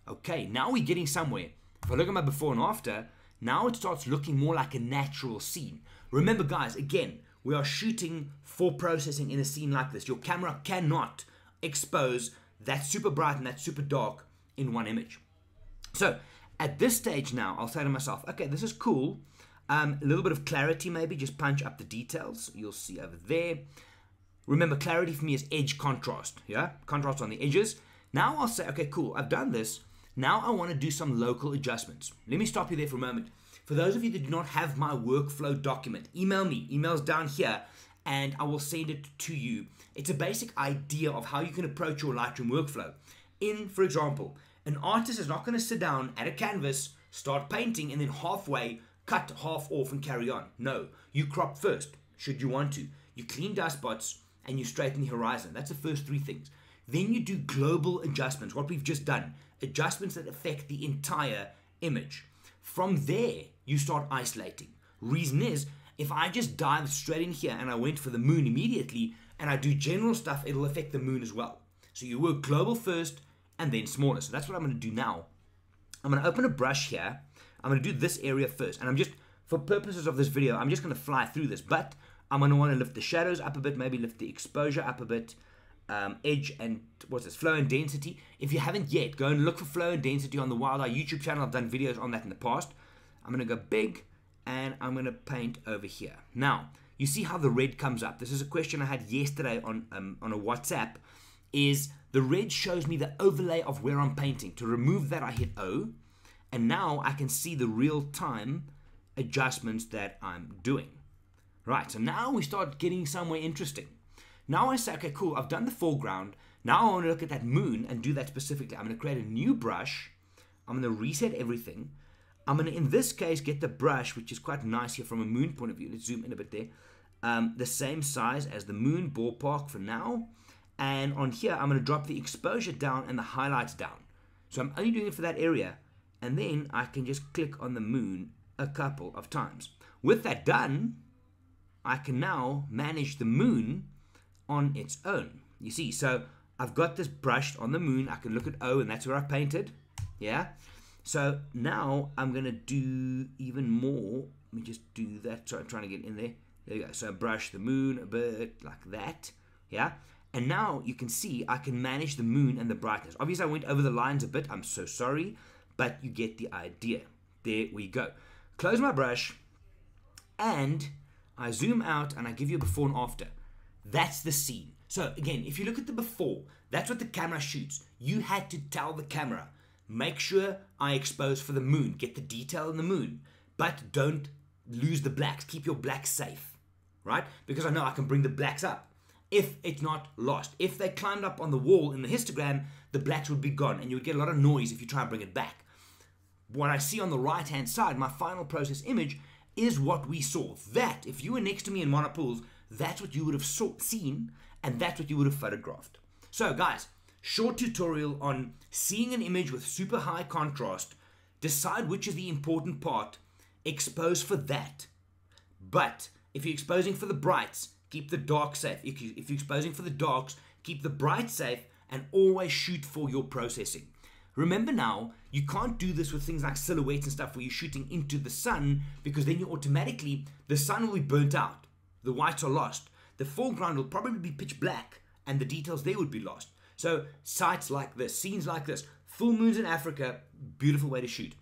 Speaker 6: Okay, now we're getting somewhere. If I look at my before and after, now it starts looking more like a natural scene. Remember guys, again, we are shooting for processing in a scene like this. Your camera cannot expose that super bright and that super dark in one image. So, at this stage now, I'll say to myself, okay, this is cool. A little bit of clarity maybe, just punch up the details. You'll see over there. Remember, clarity for me is edge contrast, yeah? Contrast on the edges. Now I'll say, okay, cool, I've done this. Now I want to do some local adjustments. Let me stop you there for a moment. For those of you that do not have my workflow document, email me. Email's down here, and I will send it to you. It's a basic idea of how you can approach your Lightroom workflow. For example, an artist is not going to sit down at a canvas, start painting, and then halfway cut half off and carry on. No, you crop first, should you want to. You clean dust spots, and you straighten the horizon. That's the first three things. Then you do global adjustments, what we've just done. Adjustments that affect the entire image. From there, you start isolating. Reason is, if I just dive straight in here and I went for the moon immediately, and I do general stuff, it'll affect the moon as well. So you work global first, and then smaller. So that's what I'm going to do now. I'm going to open a brush here. I'm going to do this area first. And I'm just, for purposes of this video, I'm just going to fly through this. But I'm going to want to lift the shadows up a bit, maybe lift the exposure up a bit. Edge and, what's this, flow and density. If you haven't yet, go and look for flow and density on the Wild Eye YouTube channel. I've done videos on that in the past. I'm going to go big, and I'm going to paint over here. Now, you see how the red comes up. This is a question I had yesterday on a WhatsApp. Is the red shows me the overlay of where I'm painting. To remove that, I hit O, and now I can see the real-time adjustments that I'm doing. Right, so now we start getting somewhere interesting. Now I say, okay, cool, I've done the foreground. Now I want to look at that moon and do that specifically. I'm going to create a new brush. I'm going to reset everything. I'm going to, in this case, get the brush, which is quite nice here from a moon point of view. Let's zoom in a bit there. The same size as the moon, ballpark for now. And on here, I'm going to drop the exposure down and the highlights down. So I'm only doing it for that area. And then I can just click on the moon a couple of times. With that done, I can now manage the moon on its own. You see, so I've got this brushed on the moon. I can look at O, and that's where I've painted. Yeah. So now I'm going to do even more. Let me just do that. So I'm trying to get in there. There you go. So I brush the moon a bit like that. Yeah. And now you can see I can manage the moon and the brightness. Obviously, I went over the lines a bit. I'm so sorry. But you get the idea. There we go. Close my brush. And I zoom out and I give you a before and after. That's the scene. So again, if you look at the before, that's what the camera shoots. You had to tell the camera, make sure I expose for the moon, get the detail in the moon, but don't lose the blacks. Keep your blacks safe, right? Because I know I can bring the blacks up if it's not lost. If they climbed up on the wall in the histogram, the blacks would be gone and you would get a lot of noise if you try and bring it back. what I see on the right hand side, my final process image, is what we saw. That, if you were next to me in monopools, that's what you would have seen, and that's what you would have photographed. So guys, short tutorial on seeing an image with super high contrast, decide which is the important part, expose for that. But if you're exposing for the brights, keep the dark safe. If you're exposing for the darks, keep the bright safe, and always shoot for your processing. Remember now, you can't do this with things like silhouettes and stuff where you're shooting into the sun, because then you automatically, the sun will be burnt out. The whites are lost. The foreground will probably be pitch black, and the details there would be lost. So sites like this, scenes like this, full moons in Africa, beautiful way to shoot.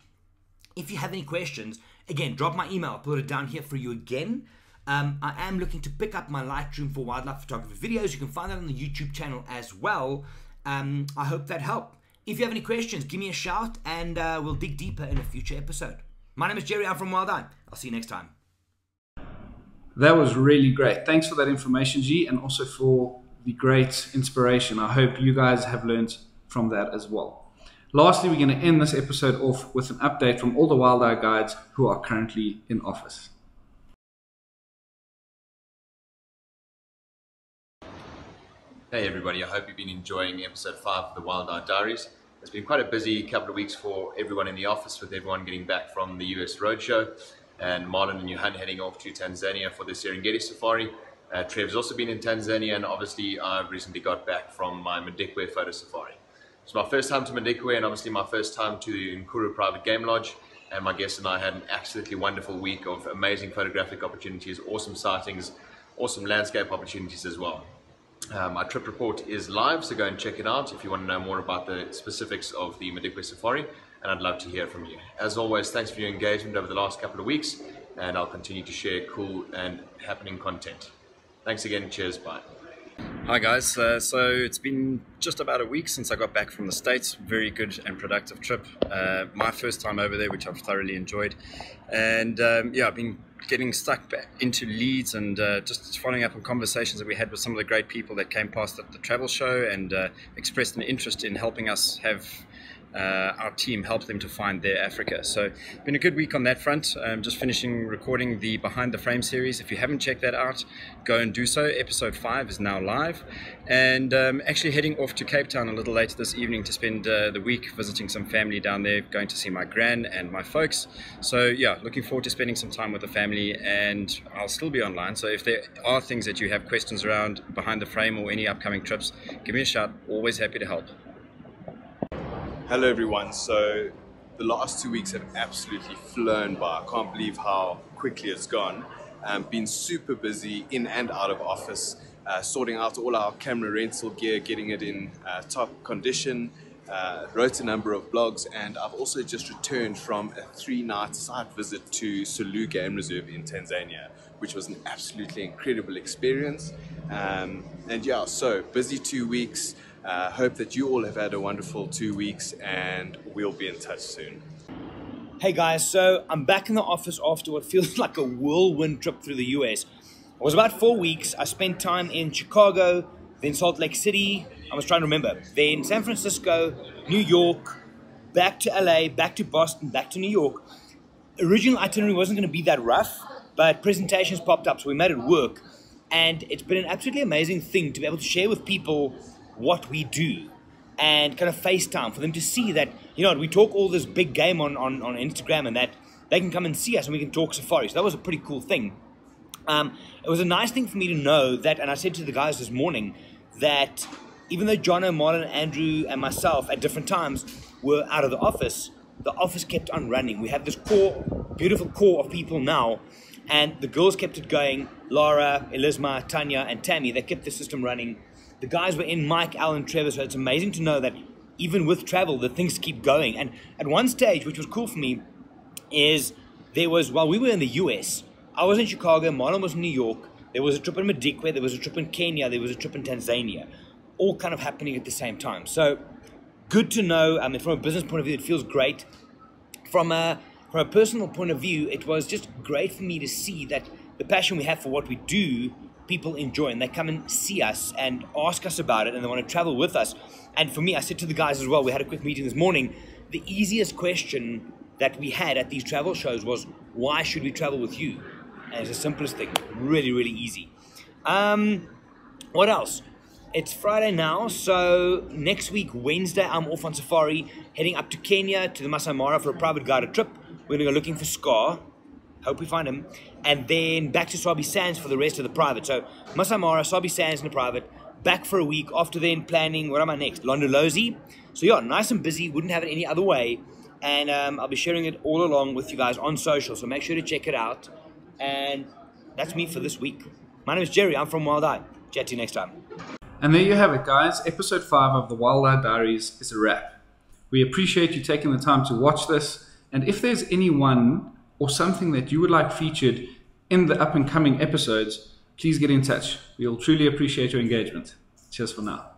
Speaker 6: If you have any questions, again, drop my email. I'll put it down here for you again. I am looking to pick up my Lightroom for wildlife photography videos. You can find that on the YouTube channel as well. I hope that helped. If you have any questions, give me a shout, and we'll dig deeper in a future episode. My name is Gerry. I'm from Wild Eye. I'll see you next time.
Speaker 1: That was really great. Thanks for that information, G, and also for the great inspiration. I hope you guys have learned from that as well. Lastly, we're going to end this episode off with an update from all the Wild Eye guides who are currently in office.
Speaker 2: Hey everybody, I hope you've been enjoying episode 5 of the Wild Eye Diaries. It's been quite a busy couple of weeks for everyone in the office, with everyone getting back from the US Roadshow, and Marlon and Johan heading off to Tanzania for the Serengeti Safari. Trevor's also been in Tanzania, and obviously I've recently got back from my Madikwe photo safari. It's my first time to Madikwe, and obviously my first time to the Nkuru Private Game Lodge, and my guests and I had an absolutely wonderful week of amazing photographic opportunities, awesome sightings, awesome landscape opportunities as well. My trip report is live, so go and check it out if you want to know more about the specifics of the Madikwe Safari, and I'd love to hear from you. As always, thanks for your engagement over the last couple of weeks, and I'll continue to share cool and happening content. Thanks again, cheers, bye.
Speaker 8: Hi guys, so it's been just about a week since I got back from the States. Very good and productive trip. My first time over there, which I've thoroughly enjoyed. And yeah, I've been getting stuck back into leads and just following up on conversations that we had with some of the great people that came past at the travel show and expressed an interest in helping us have our team help them to find their Africa. So been a good week on that front. Just finishing recording the Behind the Frame series. If you haven't checked that out, go and do so. Episode 5 is now live, and actually heading off to Cape Town a little later this evening to spend the week visiting some family down there, going to see my gran and my folks. So yeah, looking forward to spending some time with the family, and I'll still be online. So if there are things that you have questions around Behind the Frame or any upcoming trips, give me a shout. Always happy to help.
Speaker 7: Hello everyone. So the last 2 weeks have absolutely flown by. I can't believe how quickly it's gone. Been super busy in and out of office, sorting out all our camera rental gear, getting it in top condition, wrote a number of blogs, and I've also just returned from a 3-night site visit to Selous Game Reserve in Tanzania, which was an absolutely incredible experience. And yeah, so busy 2 weeks. Hope that you all have had a wonderful 2 weeks, and we'll be in touch soon.
Speaker 6: Hey guys, so I'm back in the office after what feels like a whirlwind trip through the US. It was about 4 weeks. I spent time in Chicago, then Salt Lake City, I was trying to remember, then San Francisco, New York, back to LA, back to Boston, back to New York. Original itinerary wasn't going to be that rough, but presentations popped up, so we made it work. And it's been an absolutely amazing thing to be able to share with people what we do and kind of FaceTime for them to see that, you know, we talk all this big game on Instagram, and that they can come and see us and we can talk safari. So that was a pretty cool thing. It was a nice thing for me to know that, and I said to the guys this morning that even though Jono, Marlon, Andrew and myself at different times were out of the office kept on running. We have this core, beautiful core of people now, and the girls kept it going. Laura, Elisma, Tanya and Tammy, they kept the system running. The guys were in, Mike, Alan, Trever, so it's amazing to know that even with travel, the things keep going. And at one stage, which was cool for me, is there was, while we were in the US, I was in Chicago, Marlon was in New York, there was a trip in Madikwe, there was a trip in Kenya, there was a trip in Tanzania, all kind of happening at the same time. So good to know. I mean, from a business point of view, it feels great. From a personal point of view, it was just great for me to see that the passion we have for what we do, people enjoy, and they come and see us and ask us about it, and they want to travel with us. And for me, I said to the guys as well, we had a quick meeting this morning, the easiest question that we had at these travel shows was, why should we travel with you? And it's the simplest thing, really, really easy. What else? It's Friday now, so next week, Wednesday, I'm off on safari, heading up to Kenya, to the Masai Mara for a private guided trip. We're going to go looking for Scar. Hope we find him. And then back to Sabi Sands for the rest of the private. So Masai Mara, Sabi Sands in the private, back for a week. After then, planning, what am I next? Londolozi. So yeah, nice and busy, wouldn't have it any other way. And I'll be sharing it all along with you guys on social, so make sure to check it out. And that's me for this week. My name is Gerry, I'm from Wild Eye. Chat to you next time.
Speaker 1: And there you have it, guys. Episode 5 of the Wild Eye Diaries is a wrap. We appreciate you taking the time to watch this. And if there's anyone or something that you would like featured in the up and coming episodes, please get in touch. We'll truly appreciate your engagement. Cheers for now.